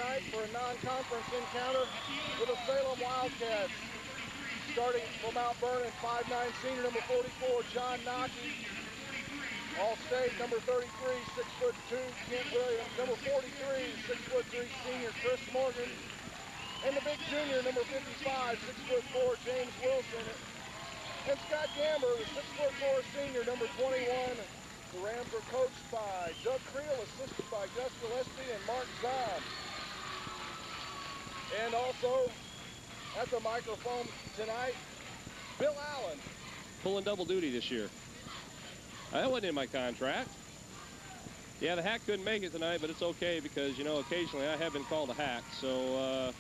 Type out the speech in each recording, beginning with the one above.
tonight for a non-conference encounter with the Salem Wildcats. Starting from Mount Vernon, 5'9" senior, number 44, John Nockey. All-State, number 33, 6'2", Kent Williams. Number 43, 6'3", senior, Chris Morgan. And the big junior, number 55, 6'4", James Wilson. And Scott Gamber, the 6'4", senior, number 21. The Rams are coached by Doug Creel, assisted by Gus Gillespie and Mark Zahn. And also at the microphone tonight, Bill Allen. Pulling double duty this year. That wasn't in my contract. Yeah, the hack couldn't make it tonight, but it's okay because, you know, occasionally I have been called a hack. So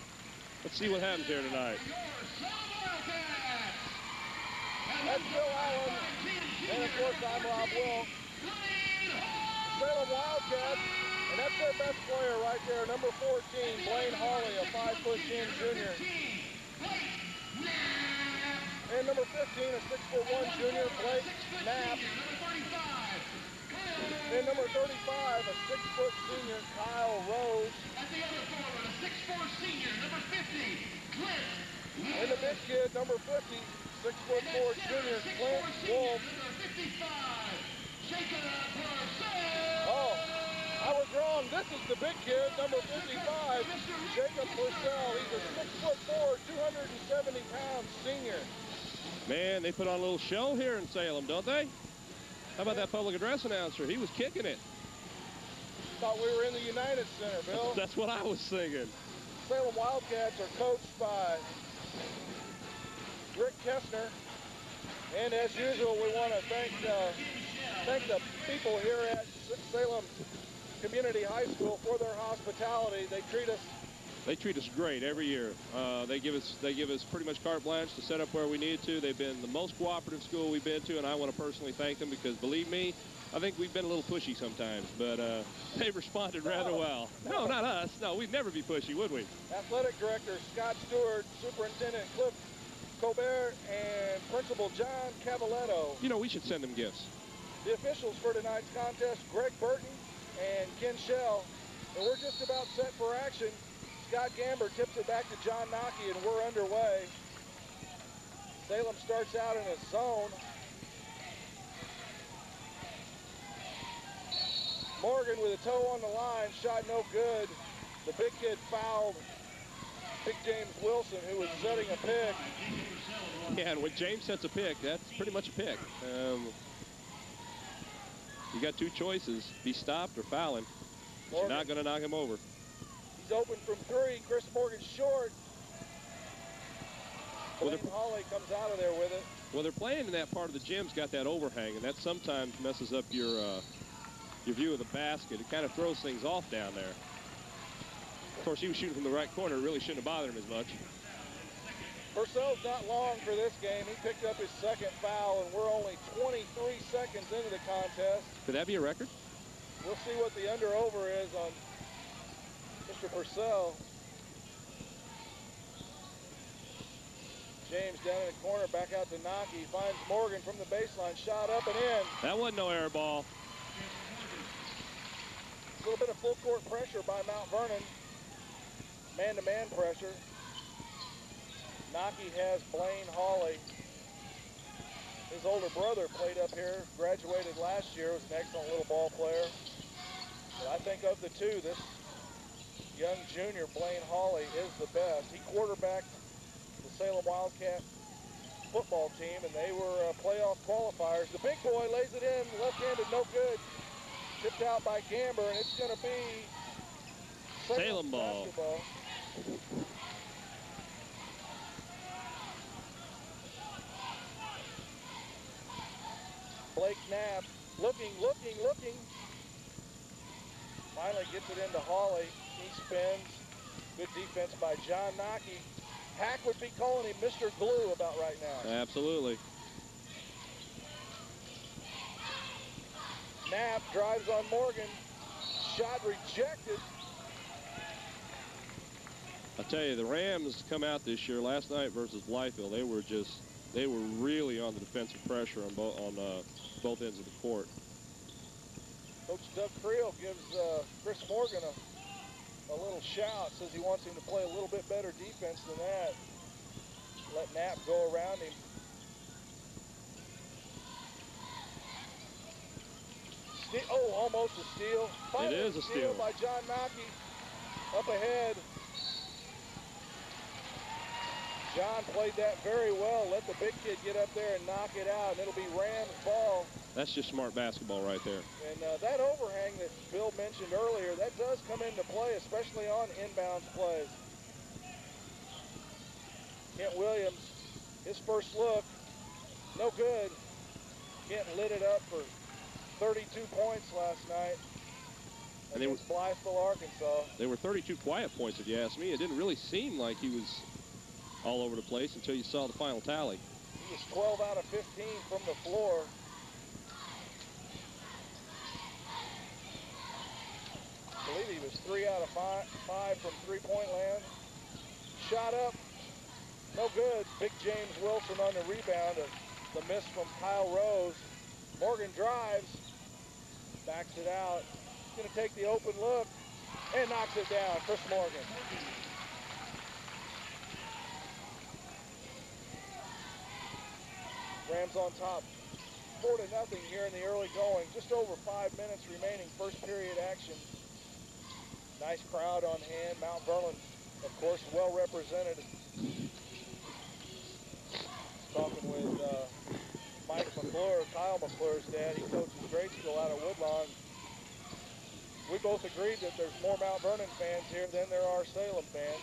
let's see what happens here tonight. That's Bill Allen, and of course I'm Rob Wilk. Salem Wildcats, and that's their best player right there, number 14, Blaine Hawley, a 5'10" junior. And number 15, a 6'1" junior, Blake Knapp. And number 35, a 6' senior, Kyle Rose. At the other forward, a 6'4" senior, number 50, Clint. And the big kid, number 50, 6'4" junior, Clint Wolf. Number 55, Jacob Purcell. Oh, I was wrong. This is the big kid, number 55, Jacob Purcell. He's a 6'4", 270-pound senior. Man, they put on a little show here in Salem, don't they? How about that public address announcer? He was kicking it. Thought we were in the United Center, Bill. That's what I was thinking. Salem Wildcats are coached by Rick Kessner. And as usual, we want to thank the people here at Salem Community High School for their hospitality. They treat us great every year. They give us pretty much carte blanche to set up where we need to. They've been the most cooperative school we've been to, and I want to personally thank them because, believe me, I think we've been a little pushy sometimes, but they've responded rather well. No, not us. No, we'd never be pushy, would we? Athletic Director Scott Stewart, Superintendent Cliff Colbert, and Principal John Cavaletto. You know, we should send them gifts. The officials for tonight's contest, Greg Burton and Ken Shell. And we're just about set for action. Scott Gamber tips it back to John Nockey, and we're underway. Salem starts out in a zone. Morgan with a toe on the line, shot no good. The big kid fouled Big James Wilson, who was setting a pick. Yeah, and when James sets a pick, that's pretty much a pick. You got two choices, be stopped or foul him. You're not going to knock him over. He's open from three. Chris Morgan short. Blaine Hawley comes out of there with it. Well, they're playing in that part of the gym's got that overhang, and that sometimes messes up your view of the basket. It kind of throws things off down there. Of course, he was shooting from the right corner. It really shouldn't have bothered him as much. Purcell's not long for this game. He picked up his second foul, and we're only 23 seconds into the contest. Could that be a record? We'll see what the under-over is on Mr. Purcell. James down in the corner, back out to Nockey. Finds Morgan from the baseline, shot up and in. That wasn't no air ball. A little bit of full court pressure by Mount Vernon. Man-to-man pressure. Nockey has Blaine Hawley. His older brother played up here, graduated last year, was an excellent little ball player. But I think of the two, this young junior, Blaine Hawley, is the best. He quarterbacked the Salem Wildcat football team, and they were playoff qualifiers. The big boy lays it in, left-handed, no good. Tipped out by Gamber, and it's going to be Salem ball. Basketball. Blake Knapp looking. Finally gets it into Hawley. He spins. Good defense by John Nockey. Hack would be calling him Mr. Glue about right now. Absolutely. Knapp drives on Morgan. Shot rejected. I'll tell you, the Rams come out this year, last night versus Blytheville, they were really on the defensive pressure on both ends of the court. Coach Doug Creel gives Chris Morgan a little shout, says he wants him to play a little bit better defense than that. Let Knapp go around him. Oh, almost a steal. Finally, it is a steal by John Nockey. Up ahead. John played that very well. Let the big kid get up there and knock it out, and it'll be Rams ball. That's just smart basketball right there. And that overhang that Bill mentioned earlier, that does come into play, especially on inbounds plays. Kent Williams, his first look, no good. Kent lit it up for 32 points last night against Blytheville, Arkansas. They were 32 quiet points, if you ask me. It didn't really seem like he was all over the place until you saw the final tally. He was 12 out of 15 from the floor. I believe he was 3 out of 5 from three-point land. Shot up, no good. Big James Wilson on the rebound. The miss from Kyle Rose. Morgan drives, backs it out. He's going to take the open look and knocks it down. Chris Morgan. Rams on top, 4-0 here in the early going. Just over 5 minutes remaining, first period action. Nice crowd on hand. Mount Vernon, of course, well represented. Talking with Mike McClure, Kyle McClure's dad. He coaches grade school out of Woodlawn. We both agreed that there's more Mount Vernon fans here than there are Salem fans.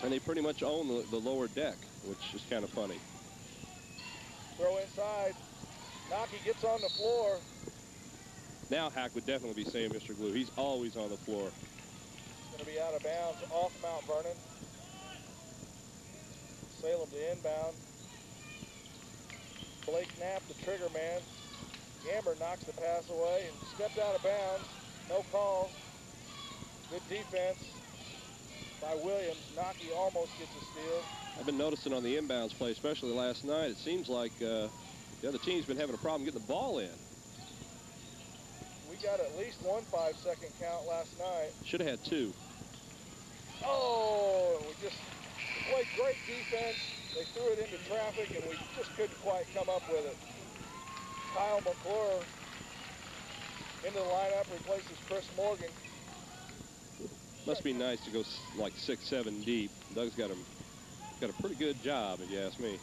And they pretty much own the lower deck, which is kind of funny. Throw inside. Nockey gets on the floor. Now Hack would definitely be saying Mr. Glue. He's always on the floor. Going to be out of bounds off Mount Vernon. Salem to inbound. Blake Knapp, the trigger man. Gamber knocks the pass away and stepped out of bounds. No call. Good defense by Williams. Nockey almost gets a steal. I've been noticing on the inbounds play, especially last night, it seems like the other team's been having a problem getting the ball in. We got at least one 5-second count last night. Should have had 2. Oh, we just played great defense. They threw it into traffic, and we just couldn't quite come up with it. Kyle McClure into the lineup, replaces Chris Morgan. Must be nice to go like 6-7 deep. Doug's got a pretty good job, if you ask me.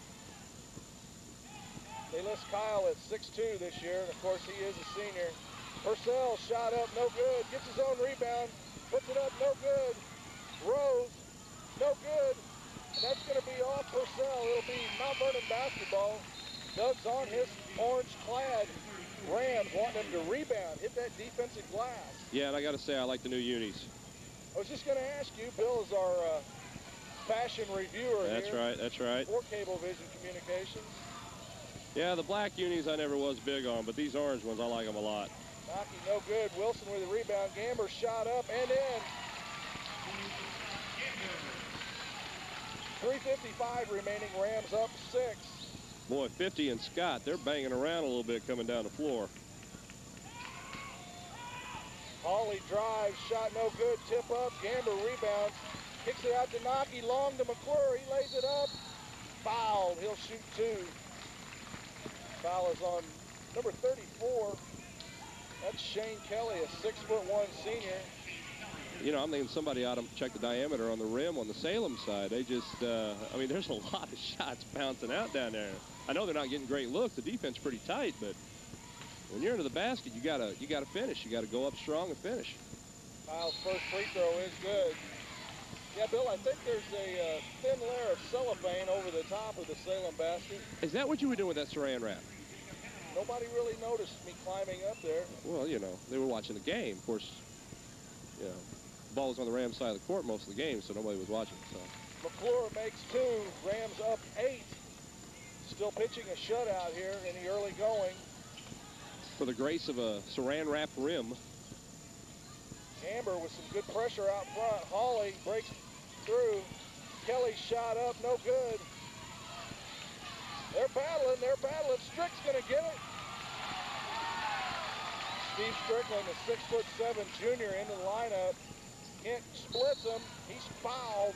They list Kyle at 6'2" this year, and of course he is a senior. Purcell shot up, no good. Gets his own rebound, puts it up, no good. Rose, no good. And that's going to be off Purcell. It'll be Mount Vernon basketball. Doug's on his orange-clad Rams, wanting him to rebound, hit that defensive glass. Yeah, and I got to say, I like the new unis. I was just going to ask you, Bill is our fashion reviewer That's here. right, that's right. For Cablevision Communications. Yeah, the black unis I never was big on, but these orange ones, I like them a lot. Nockey no good. Wilson with the rebound. Gamber shot up and in. 3:55 remaining. Rams up 6. Boy, 50 and Scott, they're banging around a little bit coming down the floor. Hawley drives, shot no good. Tip up. Gamber rebounds. Kicks it out to Nockey. Long to McClure. He lays it up. Fouled. He'll shoot 2. Foul is on number 34. That's Shane Kelly, a 6'1" senior. You know, I'm thinking somebody ought to check the diameter on the rim on the Salem side. They just, I mean, there's a lot of shots bouncing out down there. I know they're not getting great looks. The defense is pretty tight, but when you're into the basket, you gotta finish. You gotta go up strong and finish. Kyle's first free throw is good. Yeah, Bill, I think there's a thin layer of cellophane over the top of the Salem basket. Is that what you were doing with that saran wrap? Nobody really noticed me climbing up there. Well, you know, they were watching the game. Of course, you know, the ball was on the Rams side of the court most of the game, so nobody was watching. So McClure makes 2. Rams up 8. Still pitching a shutout here in the early going. For the grace of a saran wrap rim. Amber with some good pressure out front. Hawley breaks through. Kelly shot up, no good. They're battling. Strick's going to get it. Steve Strickland, the 6'7" junior, into the lineup. splits him. He's fouled,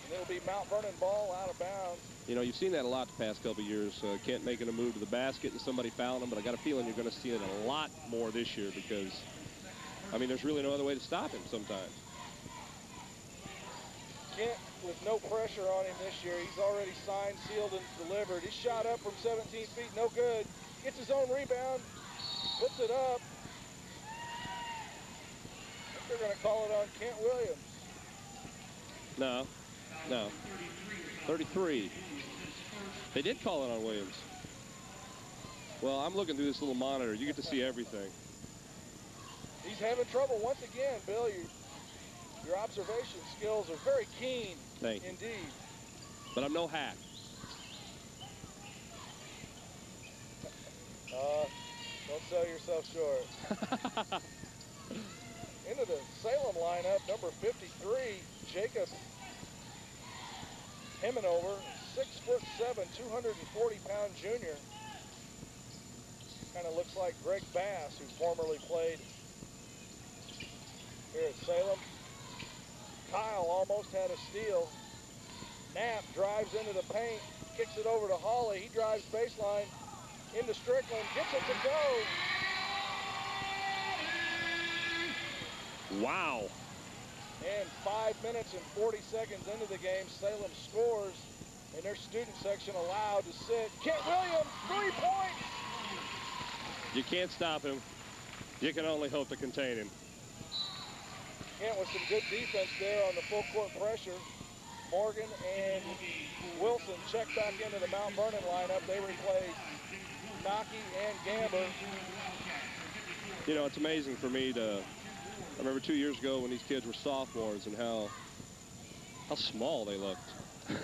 and it'll be Mount Vernon ball out of bounds. You know, you've seen that a lot the past couple of years. Kent making a move to the basket and somebody fouling him, but I got a feeling you're going to see it a lot more this year because, I mean, there's really no other way to stop him sometimes. Kent with no pressure on him this year. He's already signed, sealed, and delivered. He shot up from 17 feet, no good. Gets his own rebound, puts it up. I think they're going to call it on Kent Williams. No. 33. They did call it on Williams. Well, I'm looking through this little monitor. You get to see everything. He's having trouble once again, Bill. Your observation skills are very keen. Thank you. Indeed. But I'm no hack. Don't sell yourself short. Into the Salem lineup, number 53, Jacob Heminover, 6'7", 240-pound junior. Kind of looks like Greg Bass, who formerly played here at Salem. Kyle almost had a steal. Knapp drives into the paint, kicks it over to Hawley. He drives baseline into Strickland, gets it to go. Wow. And 5 minutes and 40 seconds into the game, Salem scores, and their student section allowed to sit. Kent Williams, 3 points. You can't stop him. You can only hope to contain him. Kent with some good defense there on the full court pressure. Morgan and Wilson check back into the Mount Vernon lineup. They replaced Nocky and Gamber. You know, it's amazing for me to, I remember 2 years ago when these kids were sophomores and how small they looked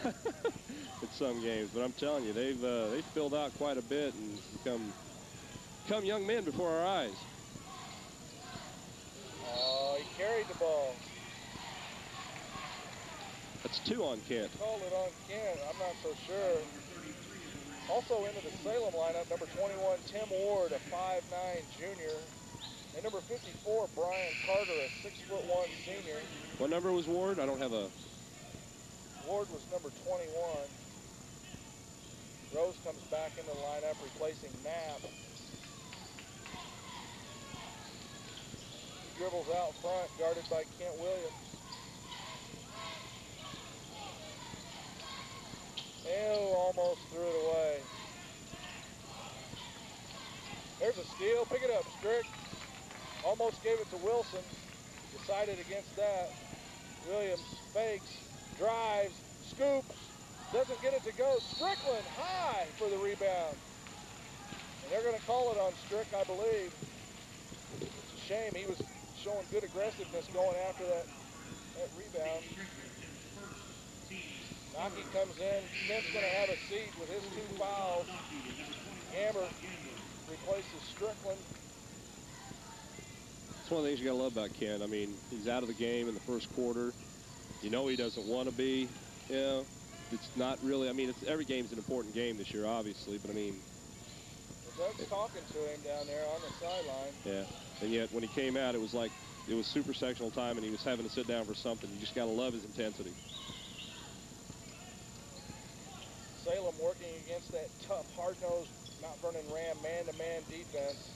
at some games. But I'm telling you, they've filled out quite a bit and become young men before our eyes. Oh, he carried the ball. That's 2 on Kent. Called it on Kent. I'm not so sure. Also into the Salem lineup, number 21, Tim Ward, a 5'9" junior. And number 54, Brian Carter, a 6'1" senior. What number was Ward? I don't have a... Ward was number 21. Rose comes back into the lineup, replacing Knapp. He dribbles out front, guarded by Kent Williams. Ew, almost threw it away. There's a steal. Pick it up, Strick. Almost gave it to Wilson. Decided against that. Williams fakes, drives, scoops, doesn't get it to go. Strickland high for the rebound. And they're going to call it on Strick, I believe. It's a shame. He was showing good aggressiveness going after that rebound. Nocky comes in. Kent's going to have a seat with his 2 fouls. Gamber replaces Strickland. That's one of the things you got to love about Kent. I mean, he's out of the game in the first quarter. You know he doesn't want to be. You know, it's not really, I mean, every game's an important game this year, obviously, but I mean. Doug's talking to him down there on the sideline. Yeah, and yet when he came out, it was like, it was super sectional time and he was having to sit down for something. You just got to love his intensity. Salem working against that tough, hard-nosed Mount Vernon Ram man-to-man defense.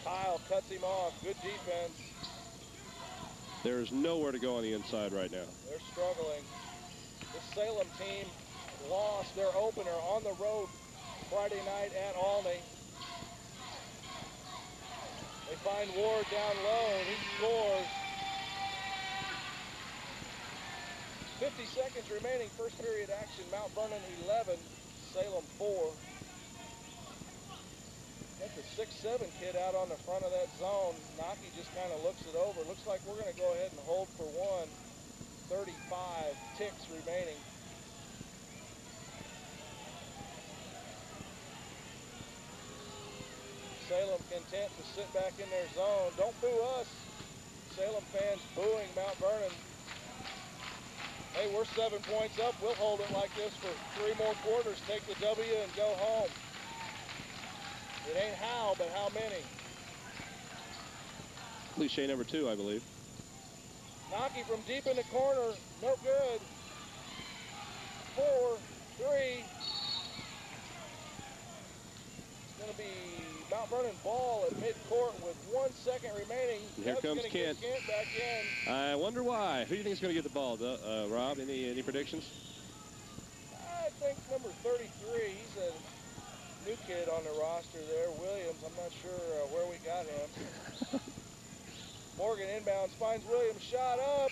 Kyle cuts him off. Good defense. There's nowhere to go on the inside right now. They're struggling. The Salem team lost their opener on the road Friday night at Olney. They find Ward down low, and he scores. 50 seconds remaining, first period action. Mount Vernon 11, Salem 4. Got the 6'7" kid out on the front of that zone. Nocky just kind of looks it over. Looks like we're going to go ahead and hold for one. 35 ticks remaining. Salem content to sit back in their zone. Don't boo us. Salem fans booing Mount Vernon. Hey, we're 7 points up. We'll hold it like this for 3 more quarters, take the W, and go home. It ain't how, but how many. Cliche number 2, I believe. Naki from deep in the corner, no good. 4, 3. It's going to be Mount Vernon ball at midcourt with 1 second remaining. Here comes Kent. Kent back in. I wonder why. Who do you think is going to get the ball, Rob? Any predictions? I think number 33. He's a new kid on the roster there, Williams. I'm not sure where we got him. Morgan inbounds, finds Williams, shot up.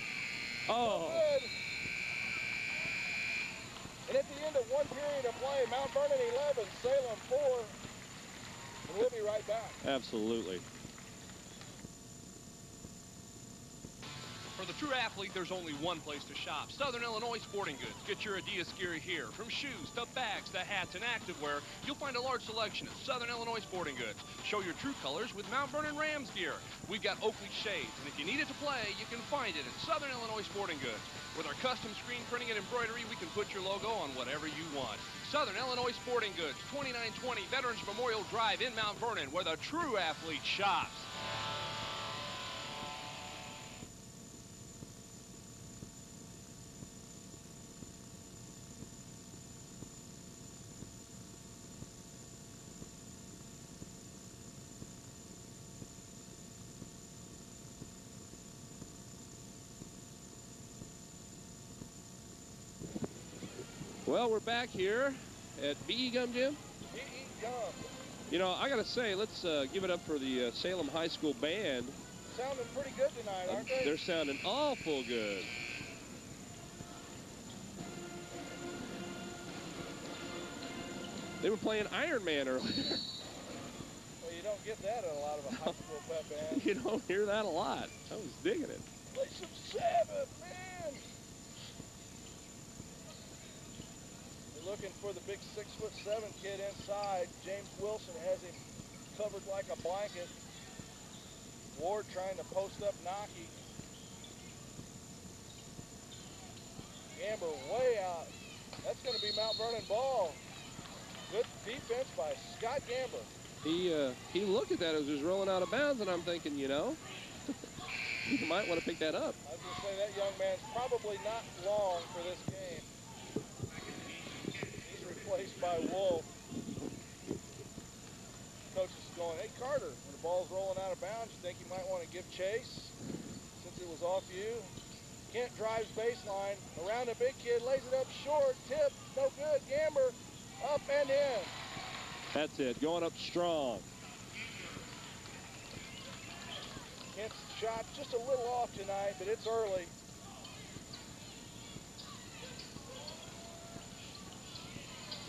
Oh. Good. And at the end of 1 period of play, Mount Vernon 11, Salem 4. And we'll be right back. Absolutely. For the true athlete, there's only one place to shop. Southern Illinois Sporting Goods. Get your Adidas gear here. From shoes to bags to hats and activewear, you'll find a large selection of Southern Illinois Sporting Goods. Show your true colors with Mount Vernon Rams gear. We've got Oakley shades, and if you need it to play, you can find it at Southern Illinois Sporting Goods. With our custom screen printing and embroidery, we can put your logo on whatever you want. Southern Illinois Sporting Goods, 2920 Veterans Memorial Drive in Mount Vernon, where the true athlete shops. Well, we're back here at B.E. Gum Gym. B.E. Gum. You know, I got to say, let's give it up for the Salem High School band. Sounding pretty good tonight, aren't they? They're sounding awful good. They were playing Iron Man earlier. Well, you don't get that in a lot of a high school pep band. You don't hear that a lot. I was digging it. Play some Sabbath, man. They're looking for the big 6'7" kid inside. James Wilson has him covered like a blanket. Ward trying to post up Naki. Gamber way out. That's going to be Mount Vernon ball. Good defense by Scott Gamber. He looked at that as he was rolling out of bounds, and I'm thinking, you know, you might want to pick that up. I was going to say that young man's probably not long for this game. He's replaced by Wolf. Coach is going, hey, Carter, when the ball's rolling out of bounds, you think you might want to give chase since it was off you? Kent drives baseline, around a big kid, lays it up short, tip, no good, Gamber, up and in. That's it, going up strong. Kent's shot just a little off tonight, but it's early.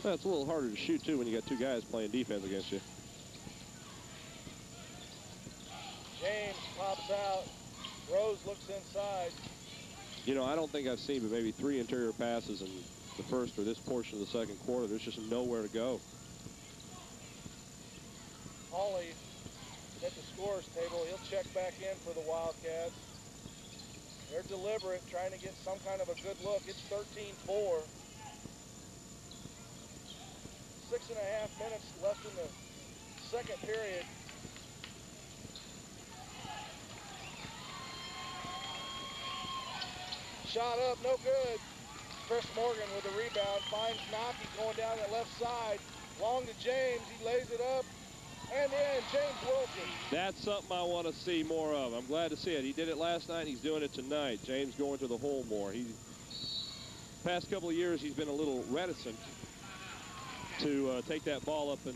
Well, it's a little harder to shoot, too, when you got two guys playing defense against you. James pops out. Rose looks inside. You know, I don't think I've seen but maybe 3 interior passes in the first or this portion of the second quarter. There's just nowhere to go. Hawley at the scorer's table. He'll check back in for the Wildcats. They're deliberate, trying to get some kind of a good look. It's 13-4. 6.5 minutes left in the second period. Shot up, no good. Chris Morgan with the rebound, finds Naki going down the left side. Long to James, he lays it up. And in, James Wilson. That's something I want to see more of. I'm glad to see it. He did it last night, and he's doing it tonight. James going to the hole more. Past couple of years, he's been a little reticent to take that ball up and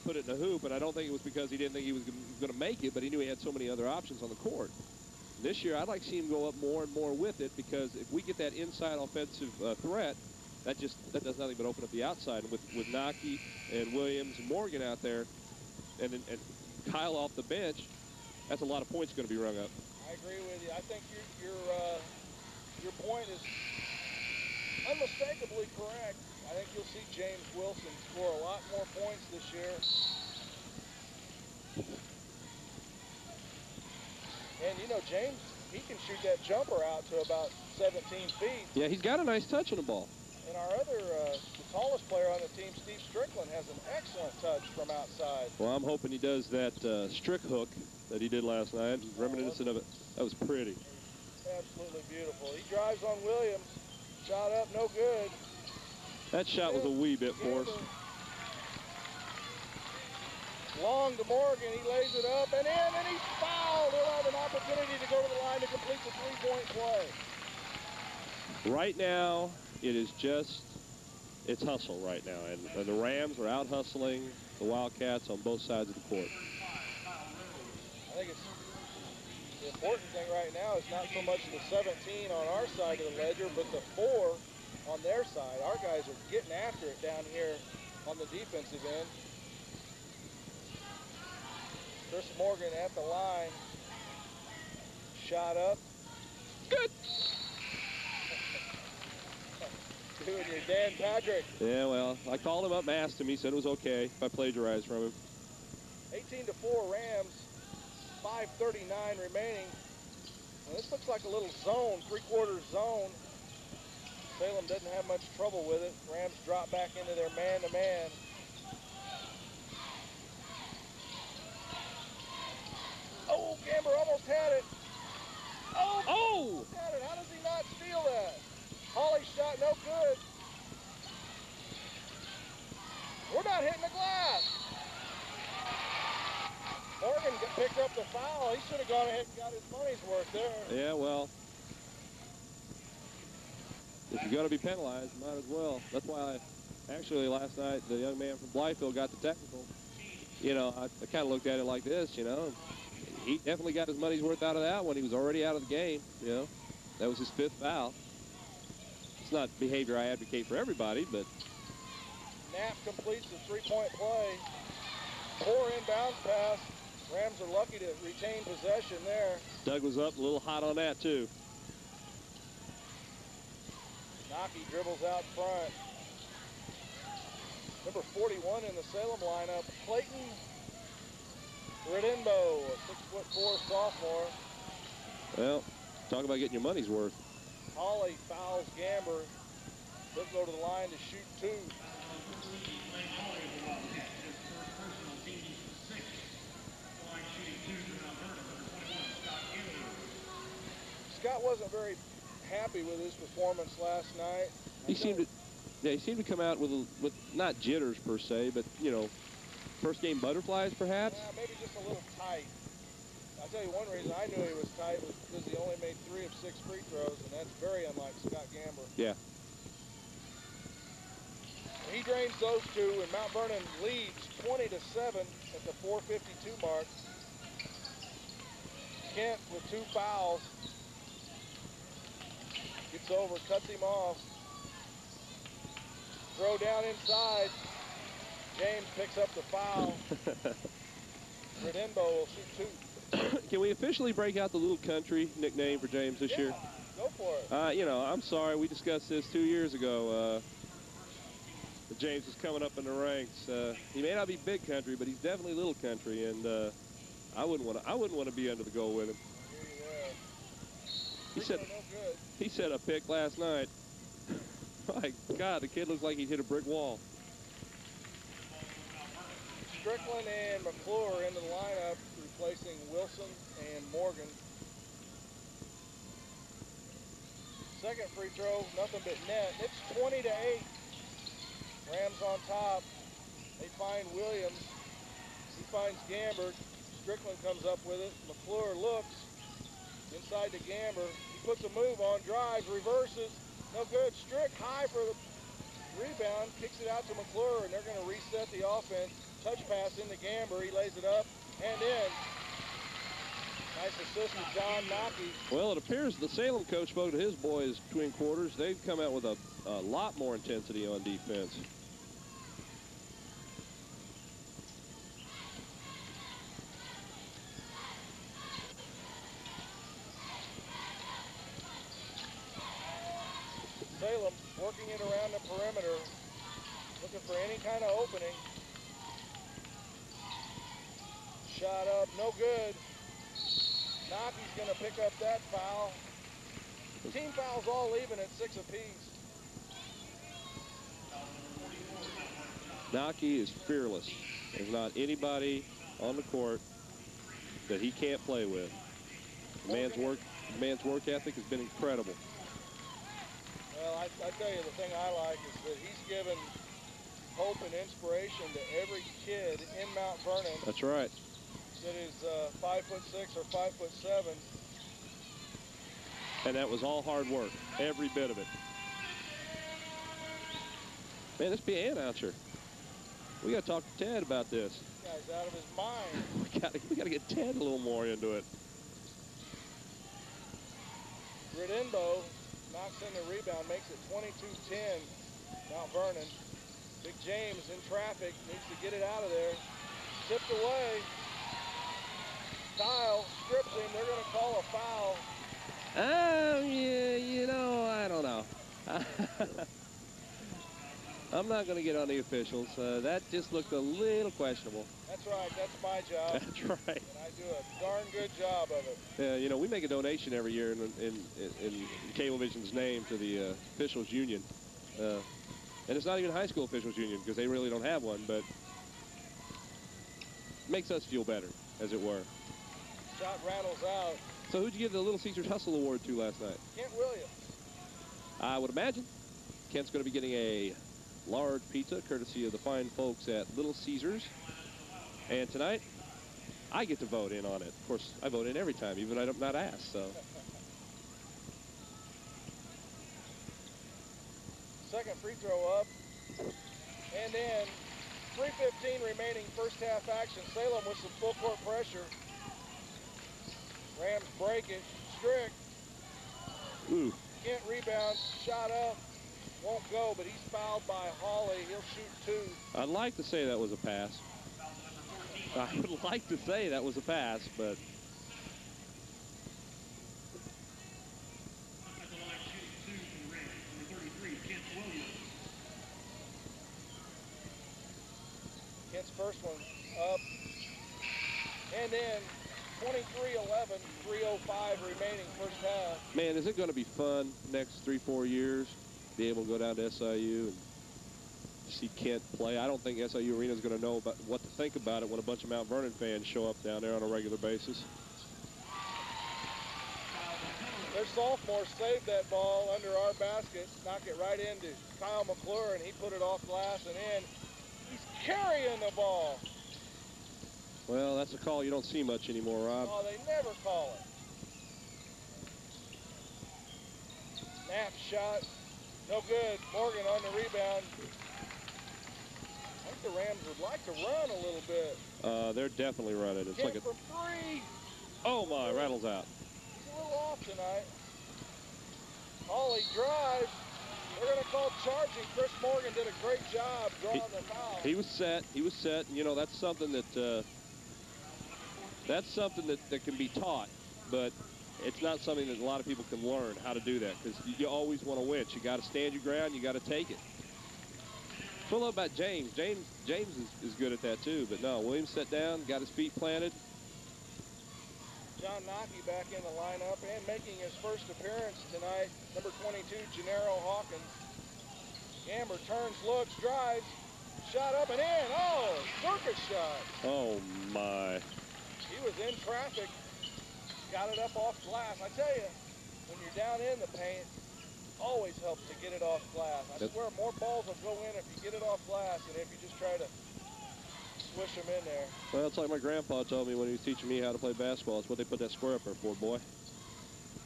put it in the hoop, and I don't think it was because he didn't think he was going to make it, but he knew he had so many other options on the court. This year, I'd like to see him go up more and more with it, because if we get that inside offensive threat, that does nothing but open up the outside. And with Naki and Williams and Morgan out there, and Kyle off the bench, that's a lot of points going to be rung up. I agree with you. I think your point is unmistakably correct. I think you'll see James Wilson score a lot more points this year. And, you know, James, he can shoot that jumper out to about 17 feet. Yeah, he's got a nice touch on the ball. And our other, the tallest player on the team, Steve Strickland, has an excellent touch from outside. Well, I'm hoping he does that strick hook that he did last night. Reminiscent of it. That was pretty. Absolutely beautiful. He drives on Williams. Shot up, no good. That shot was a wee bit forced. Long to Morgan. He lays it up and in, and he's fouled. He'll have an opportunity to go to the line to complete the three-point play. Right now, it is just, it's hustle right now. And the Rams are out hustling the Wildcats on both sides of the court. I think it's the important thing right now is not so much the 17 on our side of the ledger, but the 4 on their side. Our guys are getting after it down here on the defensive end. Chris Morgan at the line. Shot up. Good. Doing your Dan Patrick. Yeah, well, I called him up and asked him. He said it was okay if I plagiarized from him. 18-4 Rams. 5:39 remaining. Well, this looks like a little zone, three-quarter zone. Salem doesn't have much trouble with it. Rams drop back into their man-to-man. Oh, Gamber almost had it. Oh! Oh! Had it. How does he not steal that? Holly's shot no good. We're not hitting the glass. Morgan picked up the foul. He should have gone ahead and got his money's worth there. Yeah, well, if you're going to be penalized, you might as well. That's why actually last night the young man from Blytheville got the technical. You know, I kind of looked at it like this, you know. He definitely got his money's worth out of that one. He was already out of the game, you know. That was his 5th foul. It's not behavior I advocate for everybody, but. Knapp completes the three-point play. 4 inbounds pass. Rams are lucky to retain possession there. Doug was up a little hot on that, too. Nocky dribbles out front. Number 41 in the Salem lineup, Clayton Redinbo, a 6'4" sophomore. Well, talk about getting your money's worth. Holly fouls Gamber. He'll go to the line to shoot 2. Scott wasn't very happy with his performance last night. He seemed to come out with not jitters per se, but you know, first game butterflies perhaps. Yeah, maybe just a little tight. I'll tell you one reason I knew he was tight was because he only made 3 of 6 free throws, and that's very unlike Scott Gamber. Yeah. He drains those 2, and Mount Vernon leads 20-7 at the 4:52 mark. Kent with 2 fouls. Gets over, cuts him off. Throw down inside. James picks up the foul. Redinbo will shoot 2. Can we officially break out the little country nickname for James this year? Go for it. You know, I'm sorry, we discussed this 2 years ago. James is coming up in the ranks. He may not be big country, but he's definitely little country, and I wouldn't want to be under the goal with him. He set a pick last night. My God, the kid looks like he hit a brick wall. Strickland and McClure into the lineup, replacing Wilson and Morgan. Second free throw, nothing but net. It's 20-8. Rams on top. They find Williams. He finds Gamber. Strickland comes up with it. McClure looks inside to Gamber. He puts a move on, drives, reverses. No good. Strick high for the rebound. Kicks it out to McClure, and they're going to reset the offense. Touch pass into Gamber. He lays it up and in. Nice assist to John Nocky. Well, it appears the Salem coach spoke to his boys between quarters. They've come out with a lot more intensity on defense. Salem working it around the perimeter, looking for any kind of opening. Shot up, no good. Nocky's going to pick up that foul. Team fouls all even at 6 apiece. Naki is fearless. There's not anybody on the court that he can't play with. The man's work ethic has been incredible. Well, I tell you, the thing I like is that he's given hope and inspiration to every kid in Mount Vernon. That's right. That is 5'6" or 5'7". And that was all hard work, every bit of it. Man, this be an announcer. We got to talk to Ted about this. This guy's out of his mind. we got to get Ted a little more into it. Gridinbo knocks in the rebound, makes it 22-10. Mount Vernon. Big James in traffic, needs to get it out of there. Tipped away. Kyle strips him. They're going to call a foul. Yeah, you know, I don't know. I'm not going to get on the officials. That just looked a little questionable. That's right. That's my job. That's right. And I do a darn good job of it. Yeah, you know, we make a donation every year in Cablevision's name to the officials union. And it's not even high school officials union because they really don't have one, but it makes us feel better, as it were. Shot rattles out. So who'd you give the Little Caesars Hustle Award to last night? Kent Williams. I would imagine Kent's going to be getting a large pizza courtesy of the fine folks at Little Caesars. And tonight, I get to vote in on it. Of course, I vote in every time, even I'm not asked, so. Second free throw up. And then 3:15 remaining first half action. Salem with some full court pressure. Rams break it. Strick. Ooh. Kent rebounds. Shot up. Won't go, but he's fouled by Hawley. He'll shoot 2. I'd like to say that was a pass. I would like to say that was a pass, but. Kent's first one up. And then 23-11, 3:05 remaining first half. Man, is it going to be fun next 3-4 years? Be able to go down to SIU and see Kent play. I don't think SIU Arena is going to know about what to think about it when a bunch of Mount Vernon fans show up down there on a regular basis. Their sophomore saved that ball under our basket, knock it right into Kyle McClure, and he put it off glass and in. He's carrying the ball. Well, that's a call you don't see much anymore, Rob. Oh, they never call it. Snap shot. No good. Morgan on the rebound. I think the Rams would like to run a little bit. They're definitely running. It's like a from 3. Oh my, rattles out. He's a little off tonight. Hawley drives. They're going to call charging. Chris Morgan did a great job drawing the foul. He was set. He was set. And, you know, that's something that can be taught, but it's not something that a lot of people can learn how to do that because you always want to win. You got to stand your ground. You got to take it. What I love about James. James is good at that too. But no, Williams sat down, got his feet planted. John Naki back in the lineup and making his first appearance tonight. Number 22, Gennaro Hawkins. Gamber turns, looks, drives, shot up and in. Oh, circus shot. Oh my. He was in traffic. Got it up off glass. I tell you, when you're down in the paint, always helps to get it off glass. I swear more balls will go in if you get it off glass than if you just try to swish them in there. Well, it's like my grandpa told me when he was teaching me how to play basketball. It's what they put that square up there for, boy.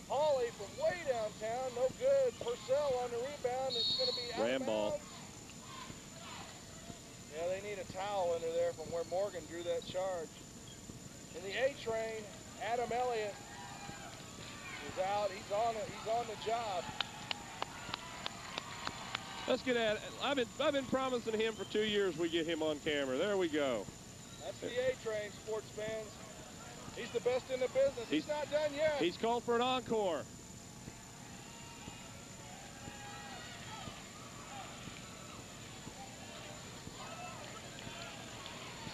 Hawley from way downtown, no good. Purcell on the rebound. It's going to be out of ball. bounds. Yeah, they need a towel under there from where Morgan drew that charge. In the A train, Adam Elliott is out. He's on the job. Let's get at it. I've been promising him for 2 years we get him on camera. There we go. That's the A train, sports fans. He's the best in the business. He's not done yet. He's called for an encore.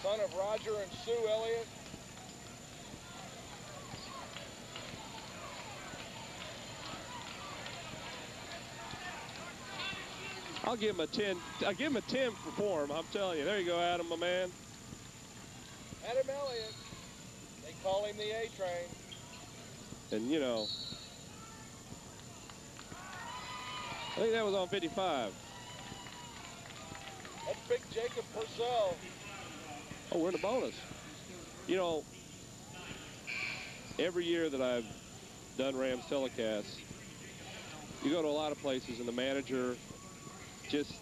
Son of Roger and Sue Elliott. I'll give him a 10. I'll give him a 10 for form. I'm telling you. There you go, Adam, my man. Adam Elliott. They call him the A-Train. And, you know, I think that was on 55. That's big Jacob Purcell. Oh, we're in the bonus. You know, every year that I've done Rams telecasts, you go to a lot of places and the manager just,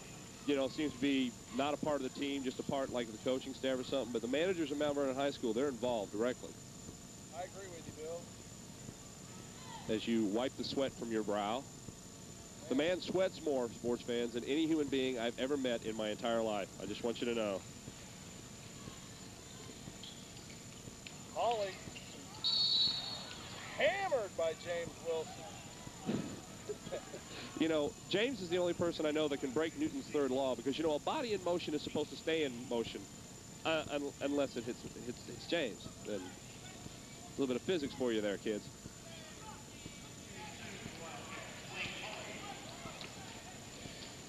you know, seems to be not a part of the team, just a part like the coaching staff or something. But the managers at Mount Vernon High School, they're involved directly. I agree with you, Bill. As you wipe the sweat from your brow. The man sweats more, sports fans, than any human being I've ever met in my entire life. I just want you to know. Holly hammered by James Wilson. You know, James is the only person I know that can break Newton's third law because, you know, a body in motion is supposed to stay in motion unless it hits James. Then a little bit of physics for you there, kids.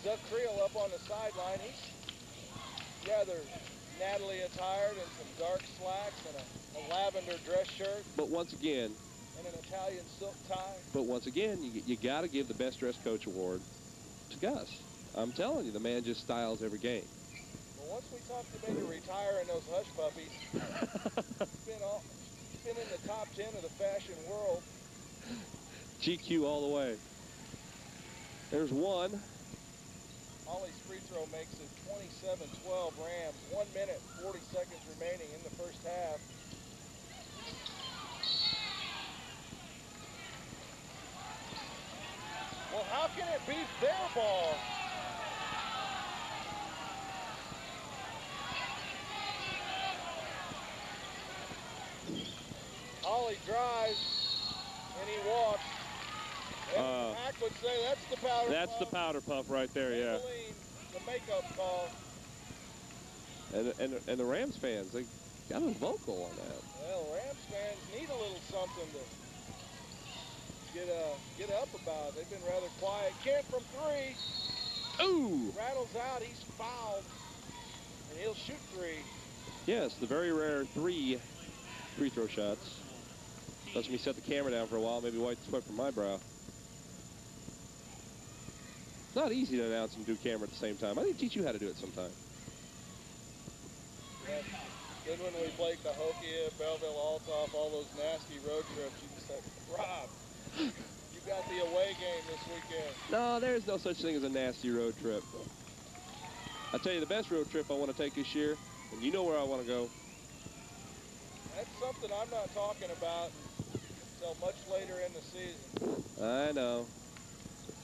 Zuck Creel up on the sideline. He's rather Natalie attired in some dark slacks and a lavender dress shirt. But once again, and an Italian silk tie. But once again, you got to give the best dressed coach award to Gus. I'm telling you, the man just styles every game. Well, once we talked him into retiring those hush puppies, he's been in the top 10 of the fashion world. GQ all the way. There's one. Holly's free throw makes it 27-12 Rams. 1 minute, 40 seconds remaining in the first half. Well, how can it be their ball? Holly drives, and he walks. And Mac would say that's the powder puff. That's the powder puff right there, yeah. The makeup call. And the Rams fans, they got a vocal on that. Well, Rams fans need a little something to get up about. They've been rather quiet. Kent from three. Ooh! Rattles out. He's fouled. And he'll shoot three. Yes, the very rare 3 free throw shots. Lets me set the camera down for a while, maybe wipe the sweat from my brow. It's not easy to announce and do camera at the same time. I need to teach you how to do it sometime. Yeah. Good when we played Cahokia, Belleville, Altoff, all those nasty road trips. You just like, Rob, you got the away game this weekend. No, there's no such thing as a nasty road trip. I'll tell you the best road trip I want to take this year, and you know where I want to go. That's something I'm not talking about until much later in the season. I know.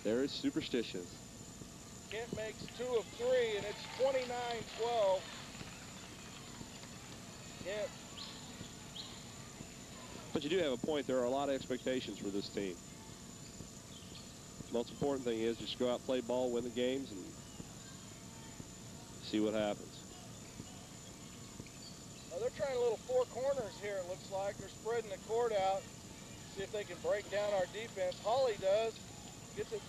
There is superstitions. Kent makes 2 of 3, and it's 29-12. Kent. But you do have a point. There are a lot of expectations for this team. The most important thing is just go out, play ball, win the games, and see what happens. Well, they're trying a little 4 corners here, it looks like. They're spreading the court out. See if they can break down our defense. Holly does. Gets it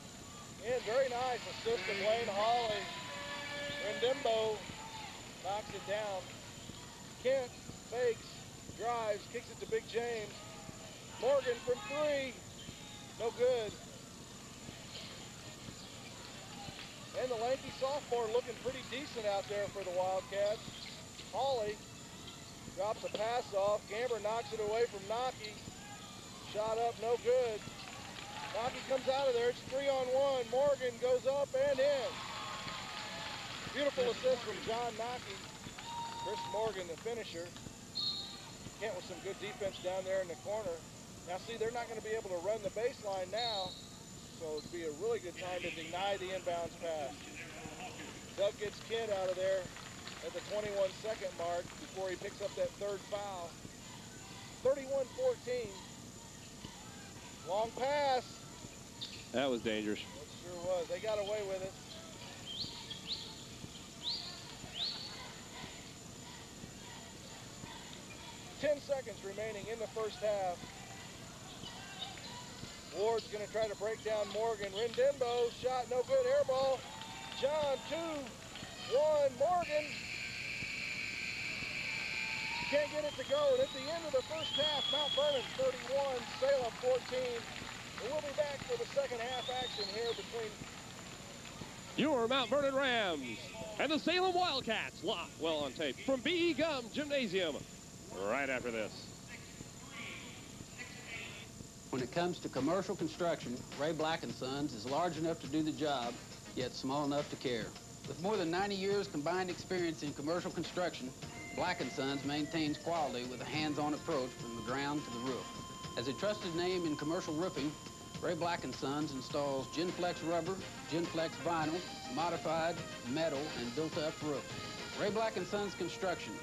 in. Very nice. Assist to Blaine Holly. Rendimbo knocks it down. Kent fakes, drives, kicks it to Big James. Morgan from 3. No good. And the lanky sophomore looking pretty decent out there for the Wildcats. Holly drops a pass off. Gamber knocks it away from Nocky. Shot up, no good. Nocky comes out of there. It's 3-on-1. Morgan goes up and in. Beautiful assist from John Nocky. Chris Morgan, the finisher. Kent with some good defense down there in the corner. Now, see, they're not going to be able to run the baseline now, so it'd be a really good time to deny the inbounds pass. Doug gets Kent out of there at the 21-second mark before he picks up that 3rd foul. 31-14. Long pass. That was dangerous. It sure was. They got away with it. Ten seconds remaining in the first half. Ward's going to try to break down Morgan. Rendimbo, shot no good, air ball. John, 2-1, Morgan. Can't get it to go. And at the end of the first half, Mount Vernon 31, Salem 14. And we'll be back for the second half action here between your Mount Vernon Rams and the Salem Wildcats. Well on tape from B.E. Gum Gymnasium right after this. When it comes to commercial construction, Ray Black & Sons is large enough to do the job, yet small enough to care. With more than 90 years combined experience in commercial construction, Black & Sons maintains quality with a hands-on approach from the ground to the roof. As a trusted name in commercial roofing, Ray Black & Sons installs Genflex rubber, Genflex vinyl, modified, metal, and built-up roof. Ray Black & Sons Construction,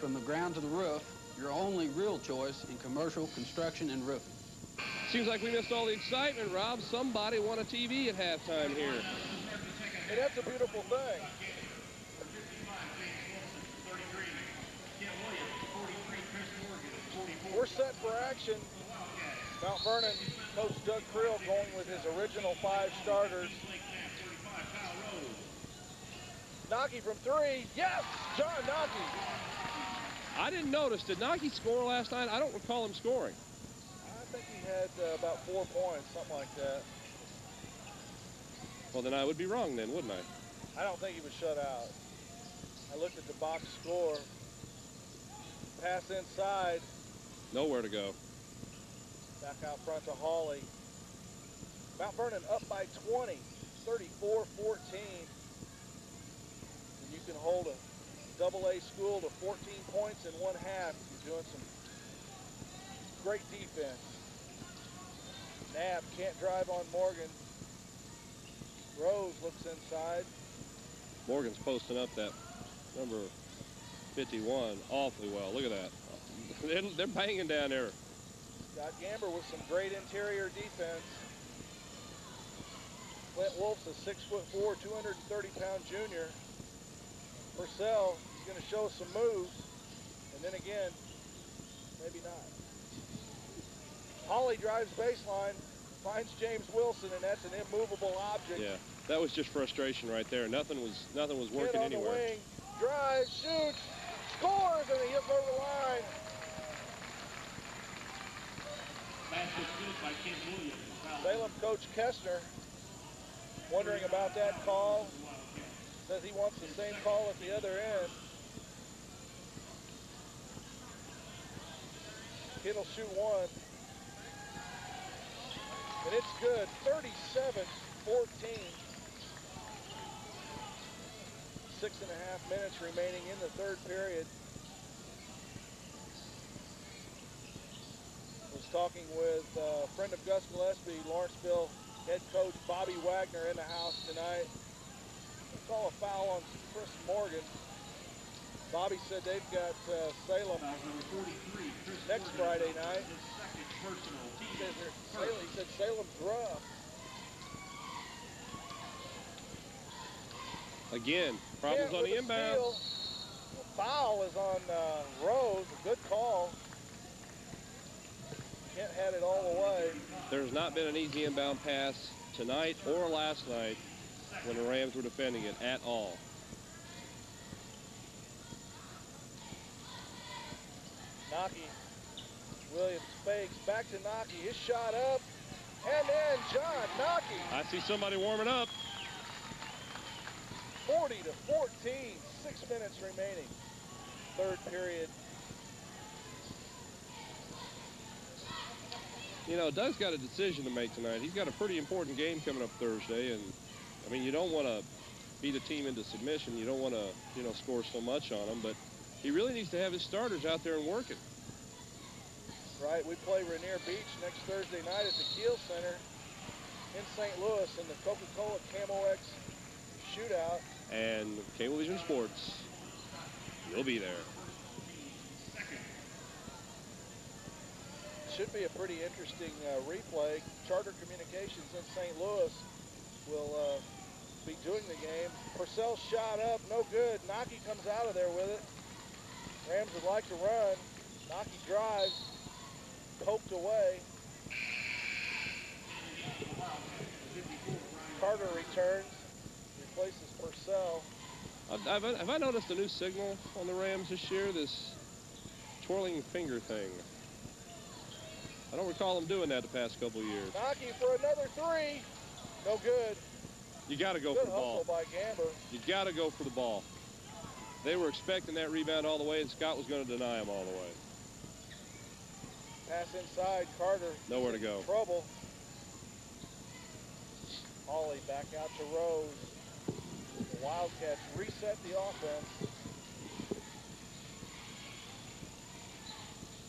from the ground to the roof, your only real choice in commercial construction and roofing. Seems like we missed all the excitement, Rob. Somebody won a TV at halftime here. And that's a beautiful thing. We're set for action. Mount Vernon coach Doug Creel going with his original 5 starters. Nocky from 3. Yes, John Nocky. I didn't notice. Did Nocky score last night? I don't recall him scoring. I think he had about 4 points, something like that. Well, then I would be wrong then, wouldn't I? I don't think he was shut out. I looked at the box score. Pass inside. Nowhere to go. Back out front to Hawley. Mount Vernon up by 20, 34-14. And you can hold a AA school to 14 points in 1 half. You're doing some great defense. Knapp can't drive on Morgan. Rose looks inside. Morgan's posting up that number 51 awfully well. Look at that. They're banging down there. Scott Gamber with some great interior defense. Clint Wolf's a 6'4", 230-pound junior. Purcell is going to show some moves, and then again, maybe not. Hawley drives baseline, finds James Wilson, and that's an immovable object. Yeah, that was just frustration right there. Nothing was working Kid on anywhere. The wing, drives, shoots, scores, and he hits over the line. Salem coach Kestner wondering about that call. Says he wants the same call at the other end. Kid will shoot 1. And it's good, 37-14. 6.5 minutes remaining in the 3rd period. Was talking with a friend of Gus Gillespie, Lawrenceville head coach Bobby Wagner in the house tonight. They call a foul on Chris Morgan. Bobby said they've got Salem next Friday night. He said Salem's rough. Again, problems on the inbound. The foul is on Rose. A good call. Kent had it all the way. There's not been an easy inbound pass tonight or last night when the Rams were defending it at all. Nocky. Williams fakes. Back to Nocky. His shot up. And then John Nocky. I see somebody warming up. 40-14. 6 minutes remaining. 3rd period. You know, Doug's got a decision to make tonight. He's got a pretty important game coming up Thursday, and I mean, you don't want to beat a team into submission. You don't want to, you know, score so much on them, but he really needs to have his starters out there and working. Right, we play Rainier Beach next Thursday night at the Kiel Center in St. Louis in the Coca-Cola Camo X shootout. And Cablevision Sports, you'll be there. Should be a pretty interesting replay. Charter Communications in St. Louis will be doing the game. Purcell shot up, no good. Nocky comes out of there with it. Rams would like to run. Nocky drives, poked away. Carter returns. replaces Purcell. Have I noticed a new signal on the Rams this year? This twirling finger thing. I don't recall them doing that the past couple of years. Nocky for another three. No good. You got to go Good for the ball. hustle by Gamber. You got to go for the ball. They were expecting that rebound all the way, and Scott was going to deny him all the way. Pass inside, Carter. Nowhere to go. Trouble. Hawley back out to Rose. The Wildcats reset the offense.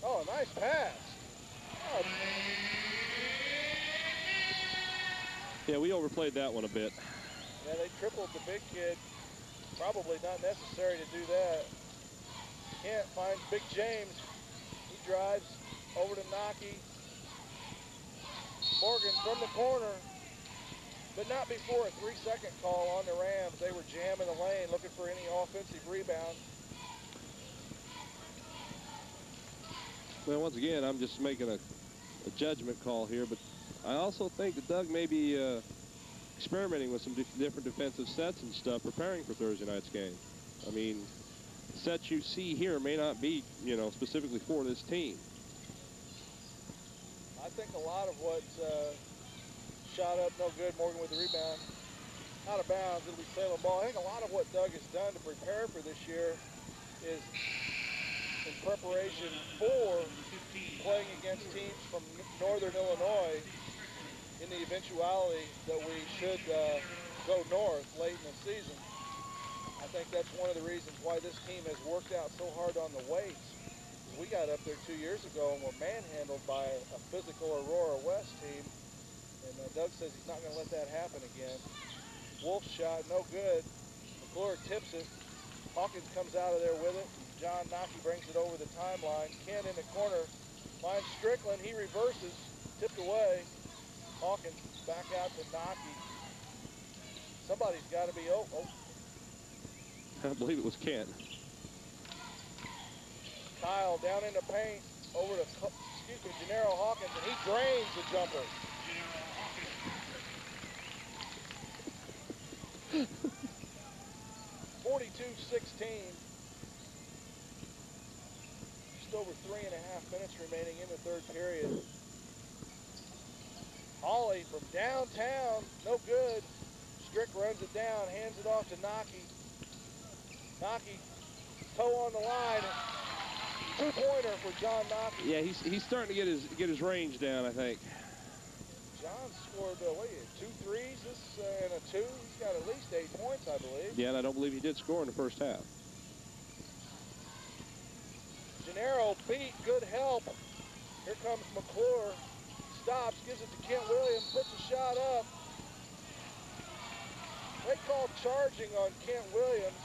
Oh, nice pass. Oh. Yeah, we overplayed that one a bit. Yeah, they tripled the big kid. Probably not necessary to do that. Kent finds Big James. He drives over to Nocky. Morgan from the corner, but not before a 3-second call on the Rams. They were jamming the lane, looking for any offensive rebound. Well, once again, I'm just making a judgment call here, but I also think that Doug may be experimenting with some different defensive sets and stuff, preparing for Thursday night's game. I mean, sets you see here may not be, specifically for this team. I think a lot of what shot up, no good. Morgan with the rebound. Out of bounds, it'll be Salem ball. I think a lot of what Doug has done to prepare for this year is in preparation for playing against teams from Northern Illinois in the eventuality that we should go north late in the season. I think that's one of the reasons why this team has worked out so hard on the weights. We got up there 2 years ago and were manhandled by a physical Aurora West team, and Doug says he's not going to let that happen again. Wolf shot, no good. McClure tips it. Hawkins comes out of there with it. John Nocky brings it over the timeline. Ken in the corner finds Strickland. He reverses, tipped away. Hawkins back out to Nocky. Somebody's got to be open. I believe it was Kent. Kyle down in the paint, over to, Gennaro Hawkins, and he drains the jumper. 42-16. Just over 3.5 minutes remaining in the third period. Hawley from downtown, no good. Strick runs it down, hands it off to Nocky. Nocky, toe on the line. Two-pointer for John Nocky. Yeah, he's starting to get his range down, I think. John scored, 2 threes and a 2. He's got at least 8 points, I believe. Yeah, and I don't believe he did score in the first half. Gennaro beat, good help. Here comes McClure. Stops, gives it to Kent Williams, puts a shot up. They called charging on Kent Williams.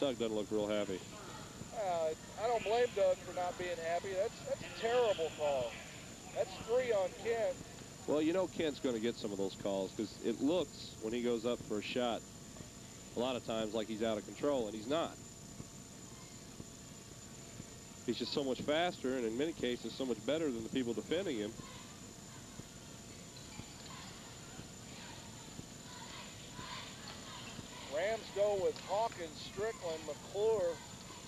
Doug doesn't look real happy. I don't blame Doug for not being happy. That's a terrible call. That's 3 on Kent. Well, Kent's going to get some of those calls because it looks, when he goes up for a shot, a lot of times like he's out of control, and he's not. He's just so much faster, and in many cases, so much better than the people defending him. Rams go with Hawkins, Strickland, McClure,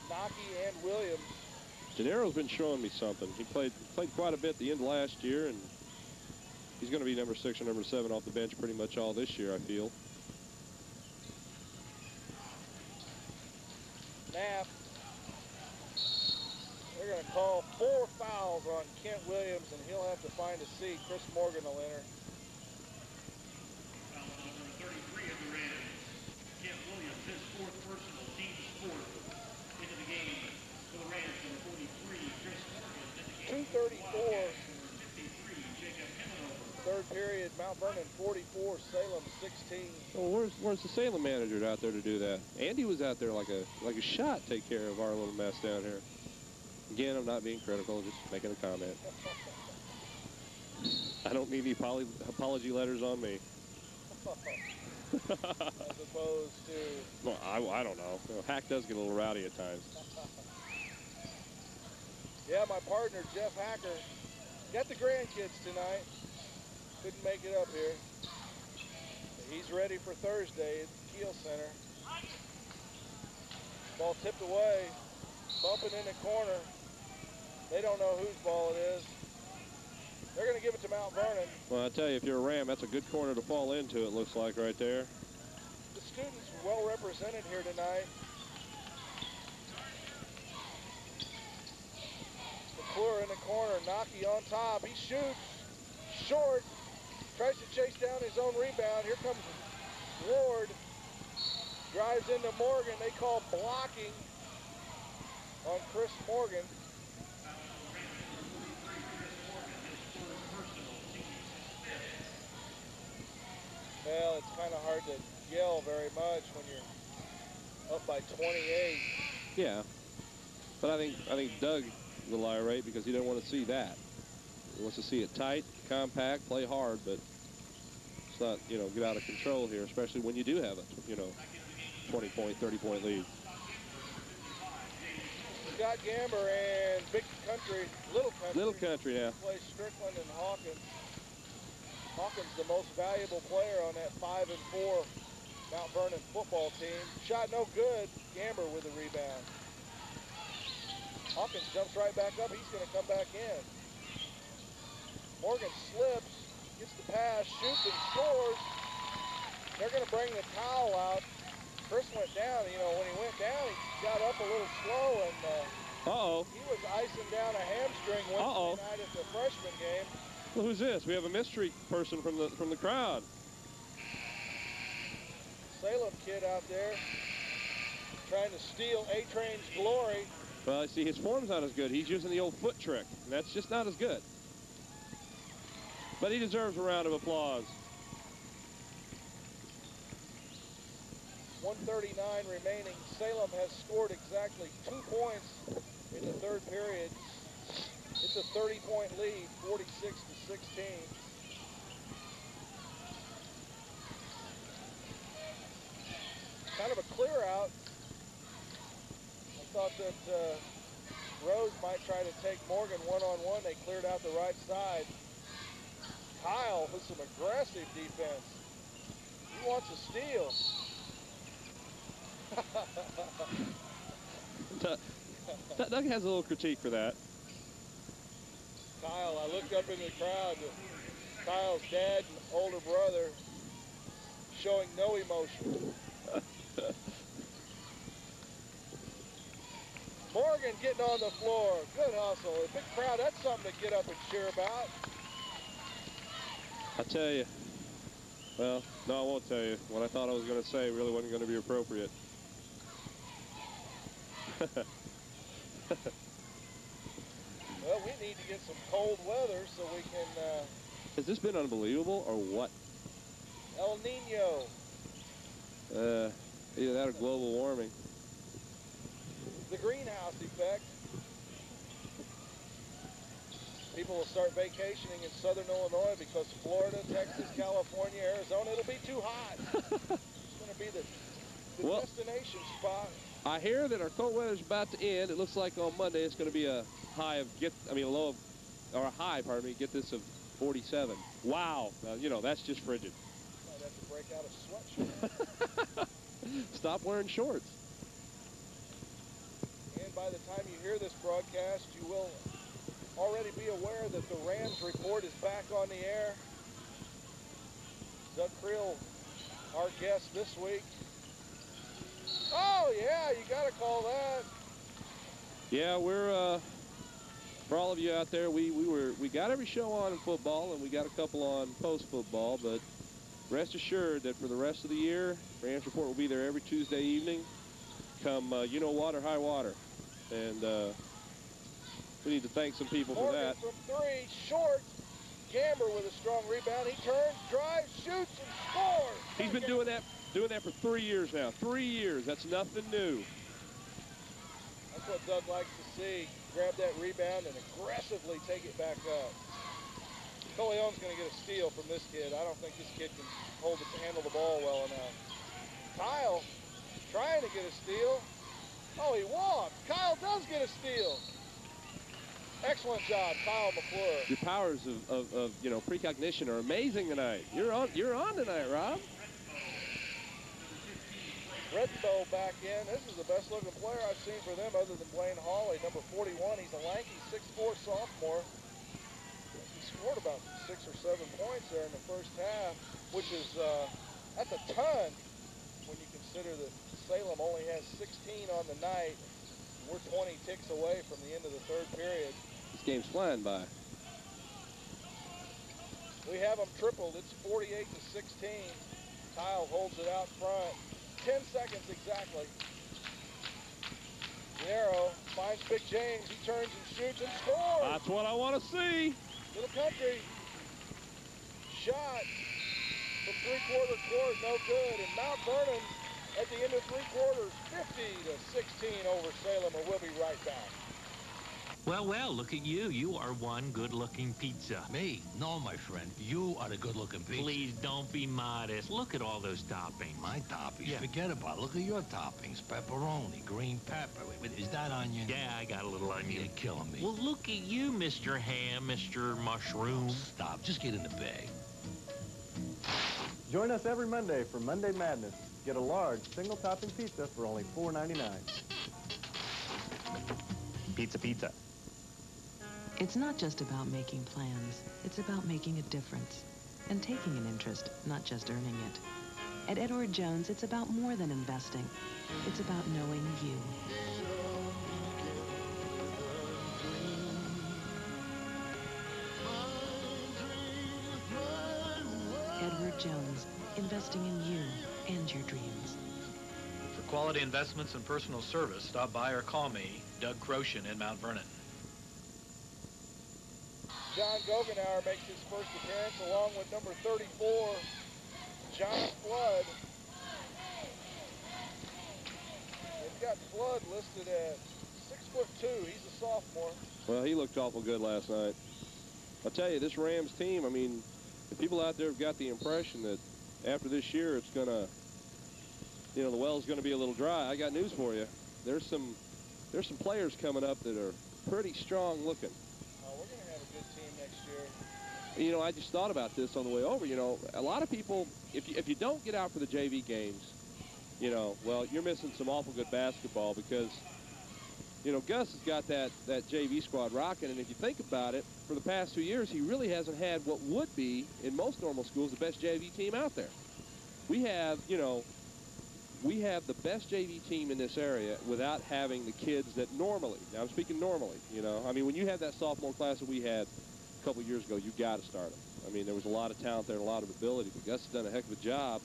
Nocky, and Williams. Gennaro's been showing me something. He played quite a bit at the end of last year, and he's going to be number 6 or number 7 off the bench pretty much all this year, I feel. Knapp. They're going to call 4 fouls on Kent Williams, and he'll have to find a seat. Chris Morgan will enter. Foul number 33 of the Rams. Kent Williams, his 4th personal, team sport. Into the game for the Rams, number 43, Chris Morgan. Into the game. 2:34. 53, Jacob Hemanover. Third period, Mount Vernon 44, Salem 16. Well, where's the Salem manager out there to do that? Andy was out there like a shot, take care of our little mess down here. Again, I'm not being critical, just making a comment. I don't need any apology letters on me. As opposed to... Well, I don't know. Hack does get a little rowdy at times. Yeah, my partner, Jeff Hacker, got the grandkids tonight. couldn't make it up here. But he's ready for Thursday at the Kiel Center. Ball tipped away, bumping in the corner. They don't know whose ball it is. They're going to give it to Mount Vernon. Well, I tell you, if you're a Ram, that's a good corner to fall into, it looks like right there. The students well represented here tonight. McClure in the corner, Naki on top. He shoots short, tries to chase down his own rebound. Here comes Ward, drives into Morgan. They call blocking on Chris Morgan. Well, it's kind of hard to yell very much when you're up by 28. Yeah, but I think Doug is a little irate because he doesn't want to see that. He wants to see it tight, compact, play hard, but it's not, you know, get out of control here, especially when you do have a, you know, 20-point, 30-point lead. Scott Gamber and Big Country, Little Country now. Play Strickland and Hawkins. Hawkins, the most valuable player on that 5-4 Mount Vernon football team. Shot no good. Gamber with a rebound. Hawkins jumps right back up. He's going to come back in. Morgan slips, gets the pass, shoots and scores. They're going to bring the towel out. Chris went down. You know, when he went down, he got up a little slow, and he was icing down a hamstring Wednesday night at the freshman game. Well, who's this? We have a mystery person from the crowd. Salem kid out there trying to steal A-Train's glory. Well, I see his form's not as good. He's using the old foot trick, and that's just not as good. But he deserves a round of applause. 1:39 remaining. Salem has scored exactly 2 points in the third period. It's a 30-point lead, 46-16. Kind of a clear out. I thought that Rose might try to take Morgan one-on-one. They cleared out the right side. Kyle with some aggressive defense. He wants a steal. Doug has a little critique for that. Kyle, I looked up into the crowd. Kyle's dad and older brother showing no emotion. Morgan getting on the floor. Good hustle. A big crowd, that's something to get up and cheer about. I tell you. Well, no, I won't tell you. What I thought I was going to say really wasn't going to be appropriate. Well, we need to get some cold weather so we can... Has this been unbelievable or what? El Nino. Either that or global warming. The greenhouse effect. People will start vacationing in southern Illinois because Florida, Texas, California, Arizona, it'll be too hot. It's going to be the destination spot. I hear that our cold weather's about to end. It looks like on Monday it's going to be a high of a low of, or a high, pardon me, get this of 47. Wow. You know, that's just frigid. Might have to break out a sweatshirt. Stop wearing shorts. And by the time you hear this broadcast, you will already be aware that the Rams report is back on the air. Doug Creel, our guest this week. Oh, yeah, you got to call that. Yeah, we're, for all of you out there, we got every show on in football, and we got a couple on post-football, but rest assured that for the rest of the year, Rams Report will be there every Tuesday evening, come you know what or high water. And we need to thank some people Morgan for that. From three, short. Gamber with a strong rebound. He turns, drives, shoots, and scores. He's been doing that for 3 years now. 3 years. That's nothing new. That's what Doug likes to see. Grab that rebound and aggressively take it back up. Coleon's going to get a steal from this kid. I don't think this kid can handle the ball well enough. Kyle trying to get a steal. Oh, he walked. Kyle does get a steal. Excellent job, Kyle McClure. Your powers of you know, precognition are amazing tonight. You're on tonight, Rob. Reddenbow back in. This is the best looking player I've seen for them other than Blaine Hawley, number 41. He's a lanky 6'4" sophomore. He scored about 6 or 7 points there in the first half, which is that's a ton when you consider that Salem only has 16 on the night. We're 20 ticks away from the end of the third period. This game's flying by. We have them tripled. It's 48-16. Kyle holds it out front. 10 seconds exactly. Gennaro finds Big James. He turns and shoots and scores. That's what I want to see. Little Country. Shot from three-quarter court, no good. And Mount Vernon at the end of three quarters, 50-16 over Salem, and we'll be right back. Well, well, look at you. You are one good-looking pizza. Me? No, my friend. You are the good-looking pizza. Please don't be modest. Look at all those toppings. My toppings? Yeah. Forget about it. Look at your toppings. Pepperoni, green pepper. Wait, is that onion? Yeah, I got a little onion. You're killing me. Well, look at you, Mr. Ham, Mr. Mushroom. Stop. Just get in the bag. Join us every Monday for Monday Madness. Get a large single-topping pizza for only $4.99. Pizza, pizza. It's not just about making plans. It's about making a difference and taking an interest, not just earning it. At Edward Jones, it's about more than investing. It's about knowing you. Edward Jones, investing in you and your dreams. For quality investments and personal service, stop by or call me, Doug Croshan in Mount Vernon. John Gogenauer makes his first appearance along with number 34, John Flood. They've got Flood listed at 6'2". He's a sophomore. Well, he looked awful good last night. I'll tell you, this Rams team, I mean, the people out there have got the impression that after this year it's going to, you know, the well's going to be a little dry. I got news for you. There's some players coming up that are pretty strong looking. You know, I just thought about this on the way over. You know, a lot of people, if you don't get out for the JV games, you know, well, you're missing some awful good basketball because, you know, Gus has got that JV squad rocking. And if you think about it, for the past 2 years, he really hasn't had what would be, in most normal schools, the best JV team out there. We have, you know, we have the best JV team in this area without having the kids that normally, now I'm speaking normally, you know. I mean, when you had that sophomore class that we had a couple years ago, you got to start them. I mean, there was a lot of talent there and a lot of ability, but Gus has done a heck of a job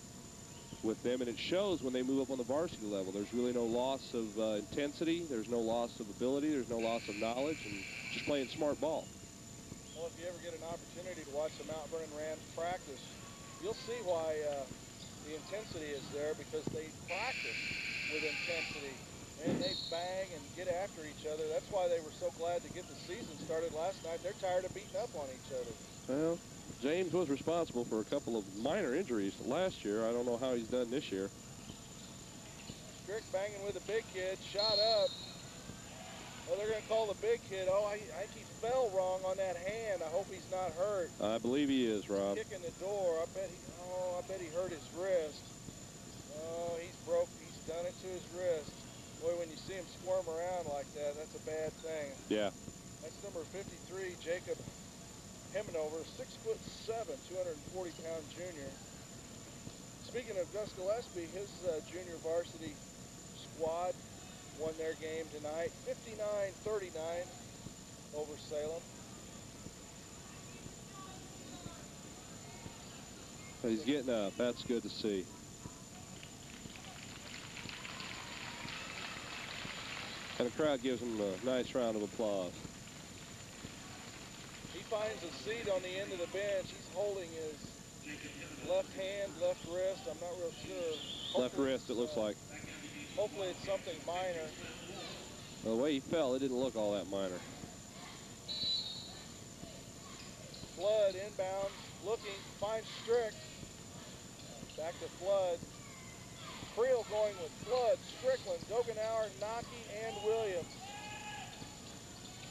with them, and it shows when they move up on the varsity level. There's really no loss of intensity. There's no loss of ability. There's no loss of knowledge, and just playing smart ball. Well, if you ever get an opportunity to watch the Mount Vernon Rams practice, you'll see why the intensity is there, because they practice with intensity. And they bang and get after each other. That's why they were so glad to get the season started last night. They're tired of beating up on each other. Well, James was responsible for a couple of minor injuries last year. I don't know how he's done this year. Strick banging with a big kid, shot up. Well, they're going to call the big kid. Oh, I think he fell wrong on that hand. I hope he's not hurt. I believe he is, Rob. Kicking the door. I bet he hurt his wrist. Oh, he's broke. He's done it to his wrist. Boy, when you see him squirm around like that, that's a bad thing. Yeah. That's number 53, Jacob Hemanover, 6'7", 240-pound junior. Speaking of Gus Gillespie, his junior varsity squad won their game tonight, 59-39 over Salem. He's getting up. That's good to see. And the crowd gives him a nice round of applause. He finds a seat on the end of the bench. He's holding his left hand, left wrist. I'm not real sure. Left wrist, it looks like. Hopefully it's something minor. Well, the way he fell, it didn't look all that minor. Flood inbound, looking, finds Strick. Back to Flood. Creel going with Flood, Strickland, Gogenauer, Nocky, and Williams.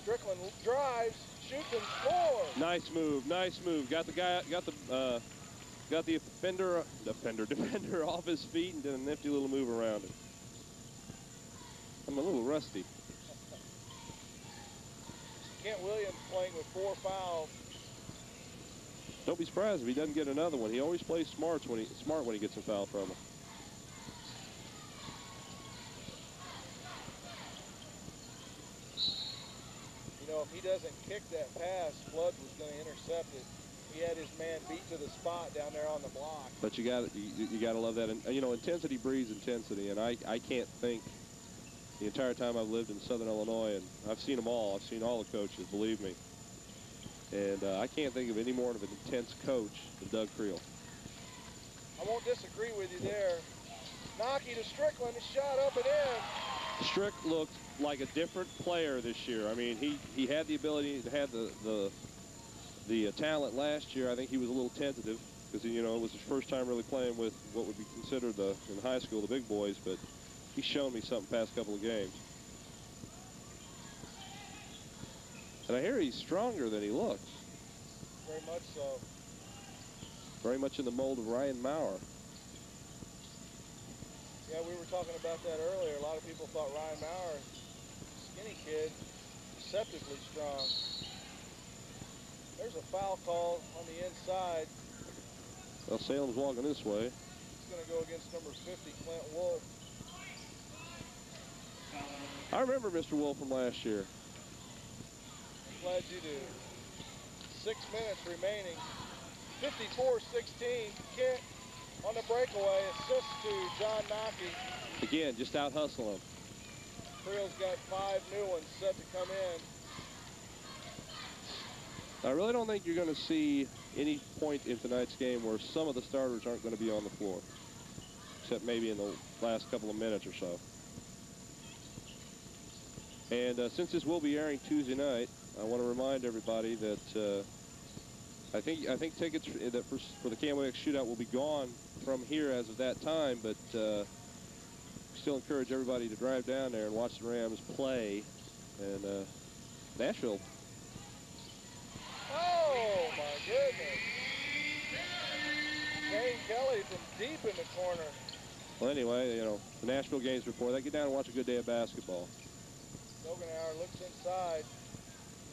Strickland drives, shoots, and scores. Nice move, nice move. Got the guy, got the defender off his feet and did a nifty little move around it. I'm a little rusty. Kent Williams playing with 4 fouls. Don't be surprised if he doesn't get another one. He always plays smart when he gets a foul from him. You know, if he doesn't kick that pass, Flood was going to intercept it. He had his man beat to the spot down there on the block. But you got to love that. And you know, intensity breeds intensity. And I can't think the entire time I've lived in Southern Illinois, and I've seen them all. I've seen all the coaches, believe me. And I can't think of any more of an intense coach than Doug Creel. I won't disagree with you there. Nocky to Strickland, a shot up and in. Strick looked like a different player this year. I mean, he had the ability to have the talent last year. I think he was a little tentative because, you know, it was his first time really playing with what would be considered in high school the big boys, but he's shown me something past couple of games. And I hear he's stronger than he looks. Very much so. Very much in the mold of Ryan Maurer. Yeah, we were talking about that earlier. A lot of people thought Ryan Maurer, skinny kid, deceptively strong. There's a foul call on the inside. Well, Salem's walking this way. It's going to go against number 50, Clint Wolf. I remember Mr. Wolf from last year. Glad you do. 6 minutes remaining. 54-16. Kent on the breakaway. Assist to John Nocky. Again, just out hustle him. Creel's got 5 new ones set to come in. I really don't think you're going to see any point in tonight's game where some of the starters aren't going to be on the floor, except maybe in the last couple of minutes or so. And since this will be airing Tuesday night, I want to remind everybody that I think tickets for the KMOX shootout will be gone from here as of that time, but still encourage everybody to drive down there and watch the Rams play. And Nashville. Oh my goodness! Kane Kelly from deep in the corner. Well, anyway, you know, the Nashville games before that, get down and watch a good day of basketball. Dogenauer looks inside,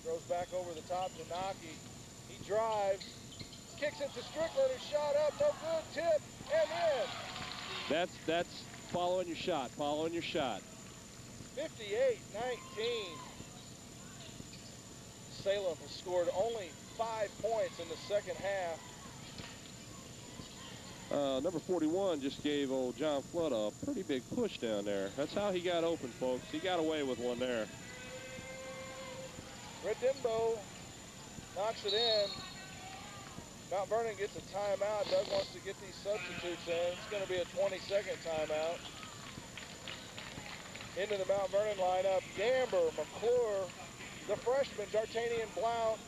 throws back over the top to Nocky. He drives, kicks it to Strickland, who shot up, no good, tip, and in. That's following your shot, following your shot. 58-19. Salem has scored only 5 points in the second half. Number 41 just gave old John Flood a pretty big push down there. That's how he got open, folks. He got away with one there. Redimbo knocks it in. Mount Vernon gets a timeout. Doug wants to get these substitutes in. It's going to be a 20-second timeout. Into the Mount Vernon lineup, Gamber, McClure, the freshman, D'Artagnan Blount,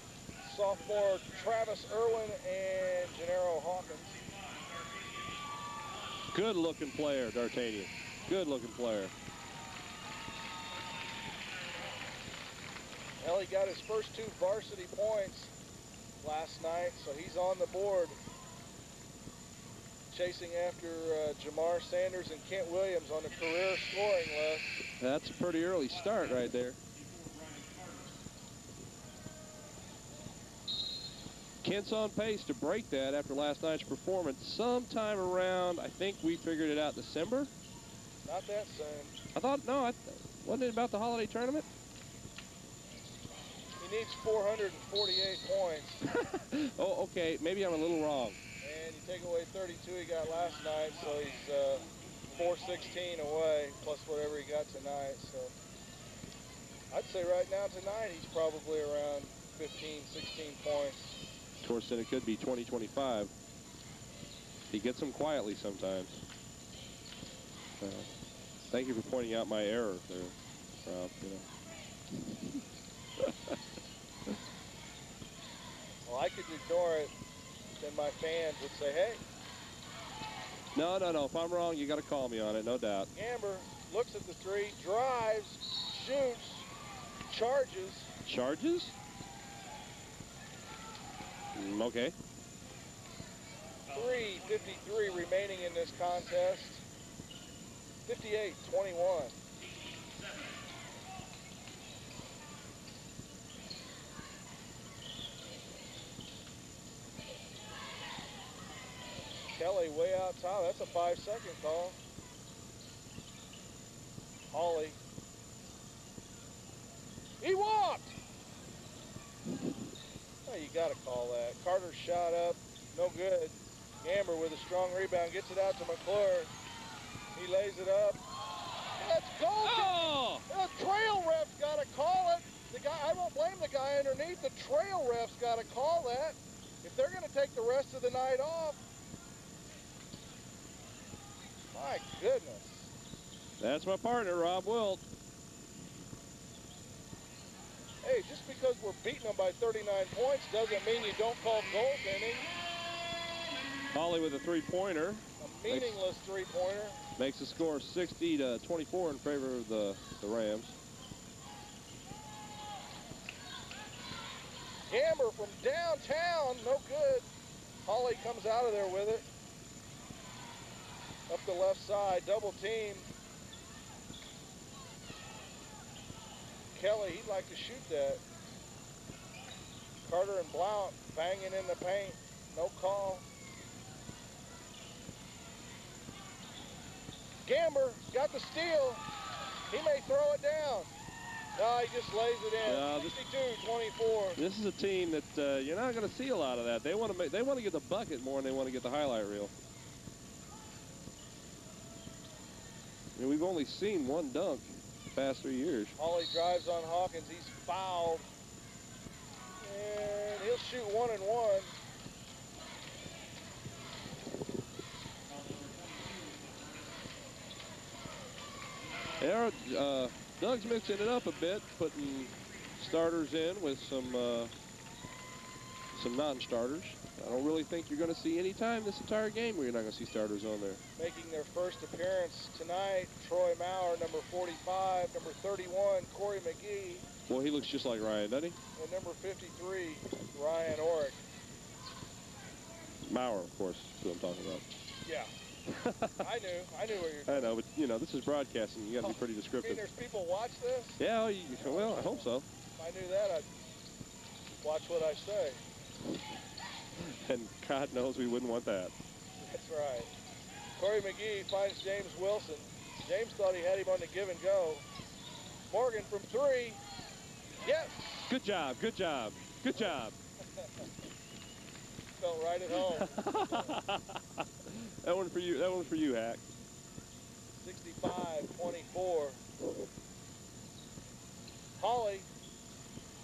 sophomore, Travis Irwin, and Gennaro Hawkins. Good-looking player, D'Artagnan. Good-looking player. Well, he got his first 2 varsity points last night, so he's on the board. Chasing after Jamar Sanders and Kent Williams on the career scoring list. That's a pretty early start right there. Kent's on pace to break that after last night's performance sometime around, I think we figured it out, December? Not that soon. I thought, no, wasn't it about the holiday tournament? He needs 448 points. Oh, okay, maybe I'm a little wrong. And you take away 32 he got last night, so he's 416 away, plus whatever he got tonight. So I'd say right now tonight he's probably around 15, 16 points. Of course, then it could be 20-25. He gets them quietly sometimes. Thank you for pointing out my error there, Rob. You know. Well, I could ignore it, then my fans would say, hey. No. If I'm wrong, you got to call me on it, no doubt. Gamber looks at the 3, drives, shoots, charges, Charges? Okay. 3:53 remaining in this contest. 58-21. Kelly way out top. That's a 5-second call. Hawley. He walked! Oh, you got to call that. Carter's shot up. No good. Gamber with a strong rebound. Gets it out to McClure. He lays it up. That's goal. Oh! The trail ref's got to call it. The guy, I won't blame the guy underneath. The trail ref's got to call that. If they're going to take the rest of the night off, my goodness. That's my partner, Rob Wilt. Hey, just because we're beating them by 39 points doesn't mean you don't call goaltending. Hawley with a three-pointer. A meaningless three-pointer. Makes the score 60-24 in favor of the Rams. Gamber from downtown, no good. Hawley comes out of there with it. Up the left side, double team. Kelly, he'd like to shoot that. Carter and Blount banging in the paint. No call. Gamber got the steal. He may throw it down. No, he just lays it in. 62-24. This is a team that you're not going to see a lot of that. They want to get the bucket more than they want to get the highlight reel. I mean, we've only seen one dunk the past 3 years. Hawley drives on Hawkins. He's fouled. And he'll shoot 1 and 1. Yeah, Doug's mixing it up a bit, putting starters in with some non-starters. I don't really think you're going to see any time this entire game where you're not going to see starters on there. Making their first appearance tonight, Troy Maurer, number 45, number 31, Corey McGee. Boy, he looks just like Ryan, doesn't he? And number 53, Ryan Orrick. Maurer, of course, is who I'm talking about. Yeah. I knew what you're I know, but, you know, this is broadcasting. You got to be pretty descriptive. You mean there's people watch this? Yeah, well, I hope so. If I knew that, I'd watch what I say. And God knows we wouldn't want that. That's right. Corey McGee finds James Wilson. James thought he had him on the give and go. Morgan from 3. Yes. Good job, good job, good job. Felt right at home. That one for you, Hack. 65-24. Hawley.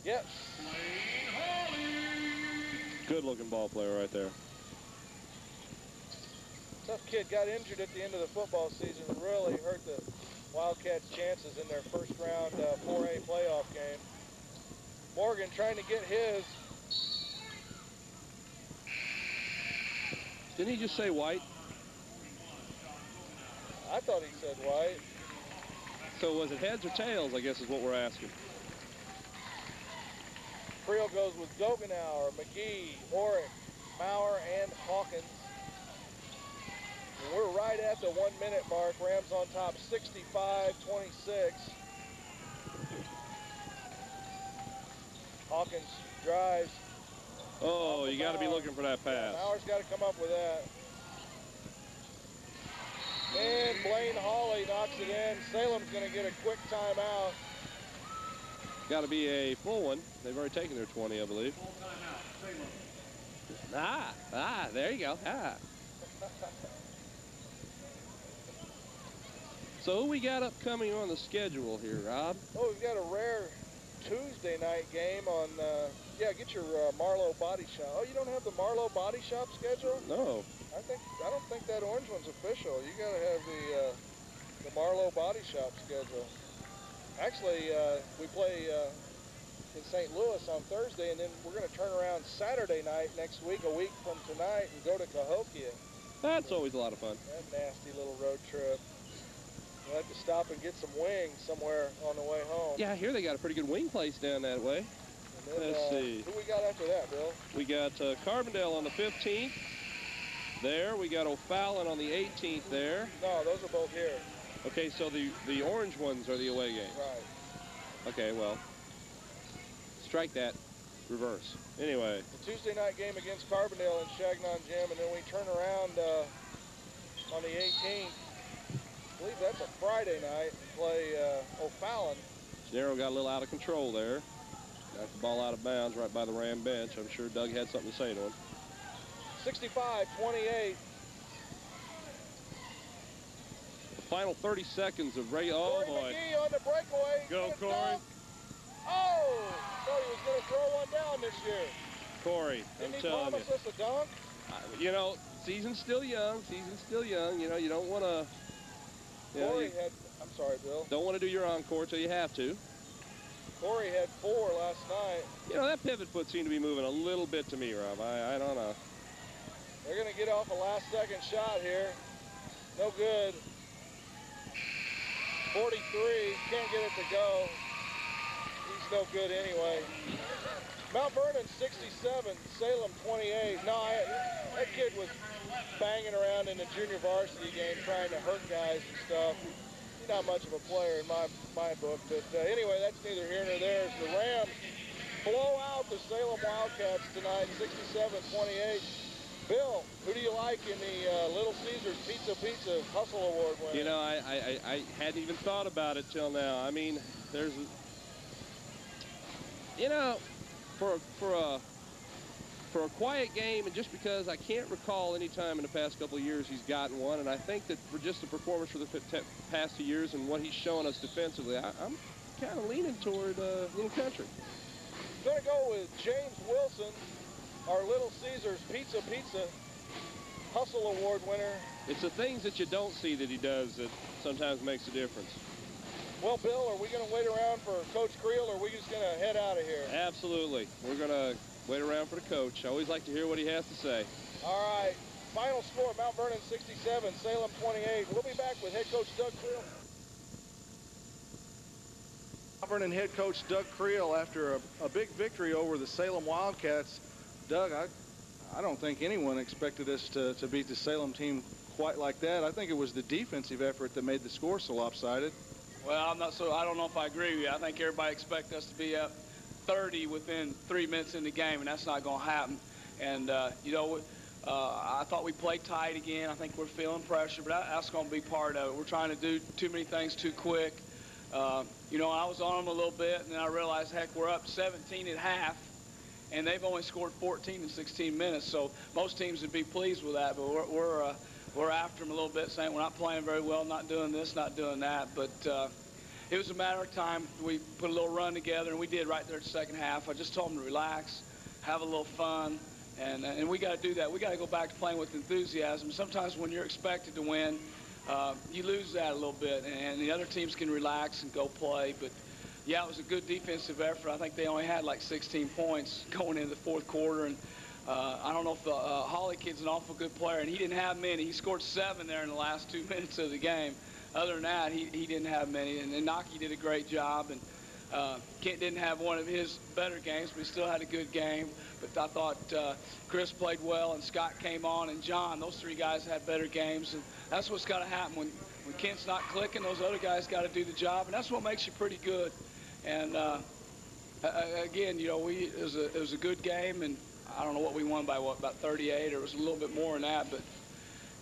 Yes. Good looking ball player right there. Tough kid, got injured at the end of the football season and really hurt the Wildcats' chances in their first round 4A playoff game. Morgan trying to get his. Didn't he just say white? I thought he said white. So was it heads or tails, I guess is what we're asking. Creel goes with Gogenauer, McGee, Orrick, Maurer, and Hawkins. And we're right at the 1 minute mark. Rams on top 65-26. Hawkins drives. Oh, you got to be looking for that pass. Yeah, Maurer's got to come up with that. And Blaine Hawley knocks it in. Salem's going to get a quick timeout. Got to be a full one. They've already taken their 20, I believe. Full timeout, Salem. There you go. So who we got upcoming on the schedule here, Rob? Oh, we've got a rare Tuesday night game on, yeah, get your Marlowe Body Shop. Oh, you don't have the Marlowe Body Shop schedule? No. I don't think that orange one's official. You got to have the Marlowe Body Shop schedule. Actually, we play in St. Louis on Thursday, and then we're going to turn around Saturday night next week, a week from tonight, and go to Cahokia. That's always a lot of fun. That nasty little road trip. We'll have to stop and get some wings somewhere on the way home. Yeah, I hear they got a pretty good wing place down that way. And then, Let's see. Who we got after that, Bill? We got Carbondale on the 15th. There, we got O'Fallon on the 18th there. No, those are both here. Okay, so the orange ones are the away games. Right. Okay, well, strike that. Reverse. Anyway. The Tuesday night game against Carbondale in Chagnon Gym, and then we turn around on the 18th. I believe that's a Friday night, and play O'Fallon. Gennaro got a little out of control there. Got the ball out of bounds right by the Ram bench. I'm sure Doug had something to say to him. 65-28. The final 30 seconds of Ray. Oh, Corey boy. McGee on the breakaway. Go, Corey. Oh, thought he was going to throw one down this year. Corey, Didn't I'm he telling promise you. us a dunk? You know, season's still young. Season's still young. You know, you don't want to. Corey had, I'm sorry, Bill. Don't want to do your encore till you have to. Corey had 4 last night. You know, that pivot foot seemed to be moving a little bit to me, Rob. I don't know. They're going to get off a last-second shot here. No good. 43, can't get it to go. He's no good anyway. Mount Vernon 67, Salem 28. No, that kid was banging around in the junior varsity game trying to hurt guys and stuff. He's not much of a player in my book. But anyway, that's neither here nor there. The Rams blow out the Salem Wildcats tonight, 67-28. Bill, who do you like in the Little Caesars Pizza Hustle Award winner? You know, I hadn't even thought about it till now. I mean, there's, you know, for a quiet game, and just because I can't recall any time in the past couple of years he's gotten one, and I think that for just the performance for the past 2 years and what he's shown us defensively, I'm kind of leaning toward Little Country. I'm going to go with James Wilson, our Little Caesars Pizza Hustle Award winner. It's the things that you don't see that he does that sometimes makes a difference. Well, Bill, are we going to wait around for Coach Creel, or are we just going to head out of here? Absolutely. We're going to wait around for the coach. I always like to hear what he has to say. All right. Final score, Mount Vernon 67, Salem 28. We'll be back with head coach Doug Creel. Mount Vernon head coach Doug Creel after a big victory over the Salem Wildcats. Doug, I don't think anyone expected us to beat the Salem team quite like that. I think it was the defensive effort that made the score so lopsided. Well, I don't know if I agree with you. I think everybody expects us to be up 30 within 3 minutes in the game, and that's not going to happen. And, you know, I thought we played tight again. I think we're feeling pressure, but that's going to be part of it. We're trying to do too many things too quick. You know, I was on them a little bit, and then I realized, heck, we're up 17 at half, and they've only scored 14 in 16 minutes. So most teams would be pleased with that, but we're after them a little bit, saying we're not playing very well, not doing this, not doing that. But it was a matter of time. We put a little run together, and we did right there in the second half. I just told them to relax, have a little fun, and we got to do that. We got to go back to playing with enthusiasm. Sometimes when you're expected to win, you lose that a little bit, and the other teams can relax and go play. But yeah, it was a good defensive effort. I think they only had like 16 points going into the fourth quarter, and I don't know if the Holly kid's an awful good player, and he didn't have many. He scored 7 there in the last 2 minutes of the game. Other than that, he didn't have many, and Naki did a great job, and Kent didn't have one of his better games, but he still had a good game. But I thought Chris played well, and Scott came on, and John. Those 3 guys had better games, and that's what's got to happen. When Kent's not clicking, those other guys got to do the job, and that's what makes you pretty good. And again, you know, it was a good game, and I don't know what we won by, about 38, or it was a little bit more than that. But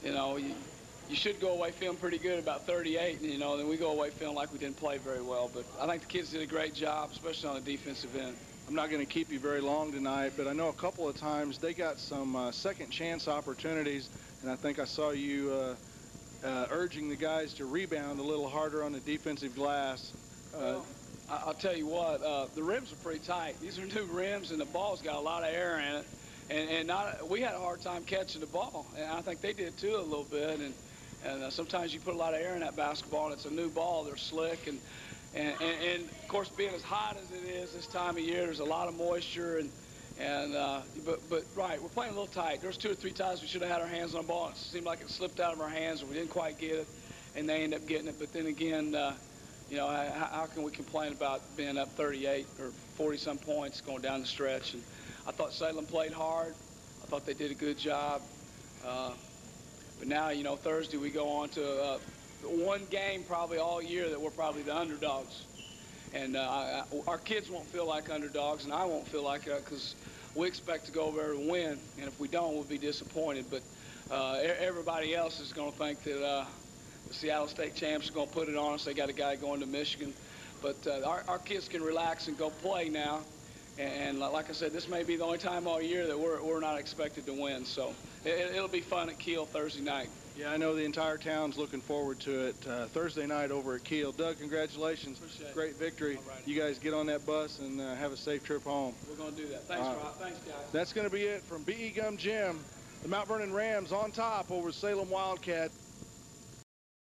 you know, you should go away feeling pretty good about 38, and, you know, then we go away feeling like we didn't play very well. But I think the kids did a great job, especially on the defensive end. I'm not going to keep you very long tonight, but I know a couple of times they got some second chance opportunities, and I think I saw you urging the guys to rebound a little harder on the defensive glass. Well, I'll tell you what, the rims are pretty tight. These are new rims, and the ball's got a lot of air in it. And we had a hard time catching the ball, and I think they did too a little bit. And sometimes you put a lot of air in that basketball, and it's a new ball. They're slick, and of course, being as hot as it is this time of year, there's a lot of moisture. But right, we're playing a little tight. There's 2 or 3 times we should have had our hands on the ball. It seemed like it slipped out of our hands, and we didn't quite get it. and they end up getting it. But then again, you know, how can we complain about being up 38 or 40-some points going down the stretch? And I thought Salem played hard. I thought they did a good job. But now, you know, Thursday we go on to one game probably all year that we're probably the underdogs. And our kids won't feel like underdogs, and I won't feel like it because we expect to go over there and win. And if we don't, we'll be disappointed. But everybody else is going to think that the Seattle State champs are going to put it on us. They got a guy going to Michigan. But our kids can relax and go play now. And like I said, this may be the only time all year that we're not expected to win. So it'll be fun at Kiel Thursday night. Yeah, I know the entire town's looking forward to it. Thursday night over at Kiel. Doug, congratulations. Appreciate it. Great victory. Alrighty. You guys get on that bus and have a safe trip home. We're going to do that. Thanks, Rob. Thanks, guys. That's going to be it from B.E. Gum Gym. The Mount Vernon Rams on top over Salem Wildcats.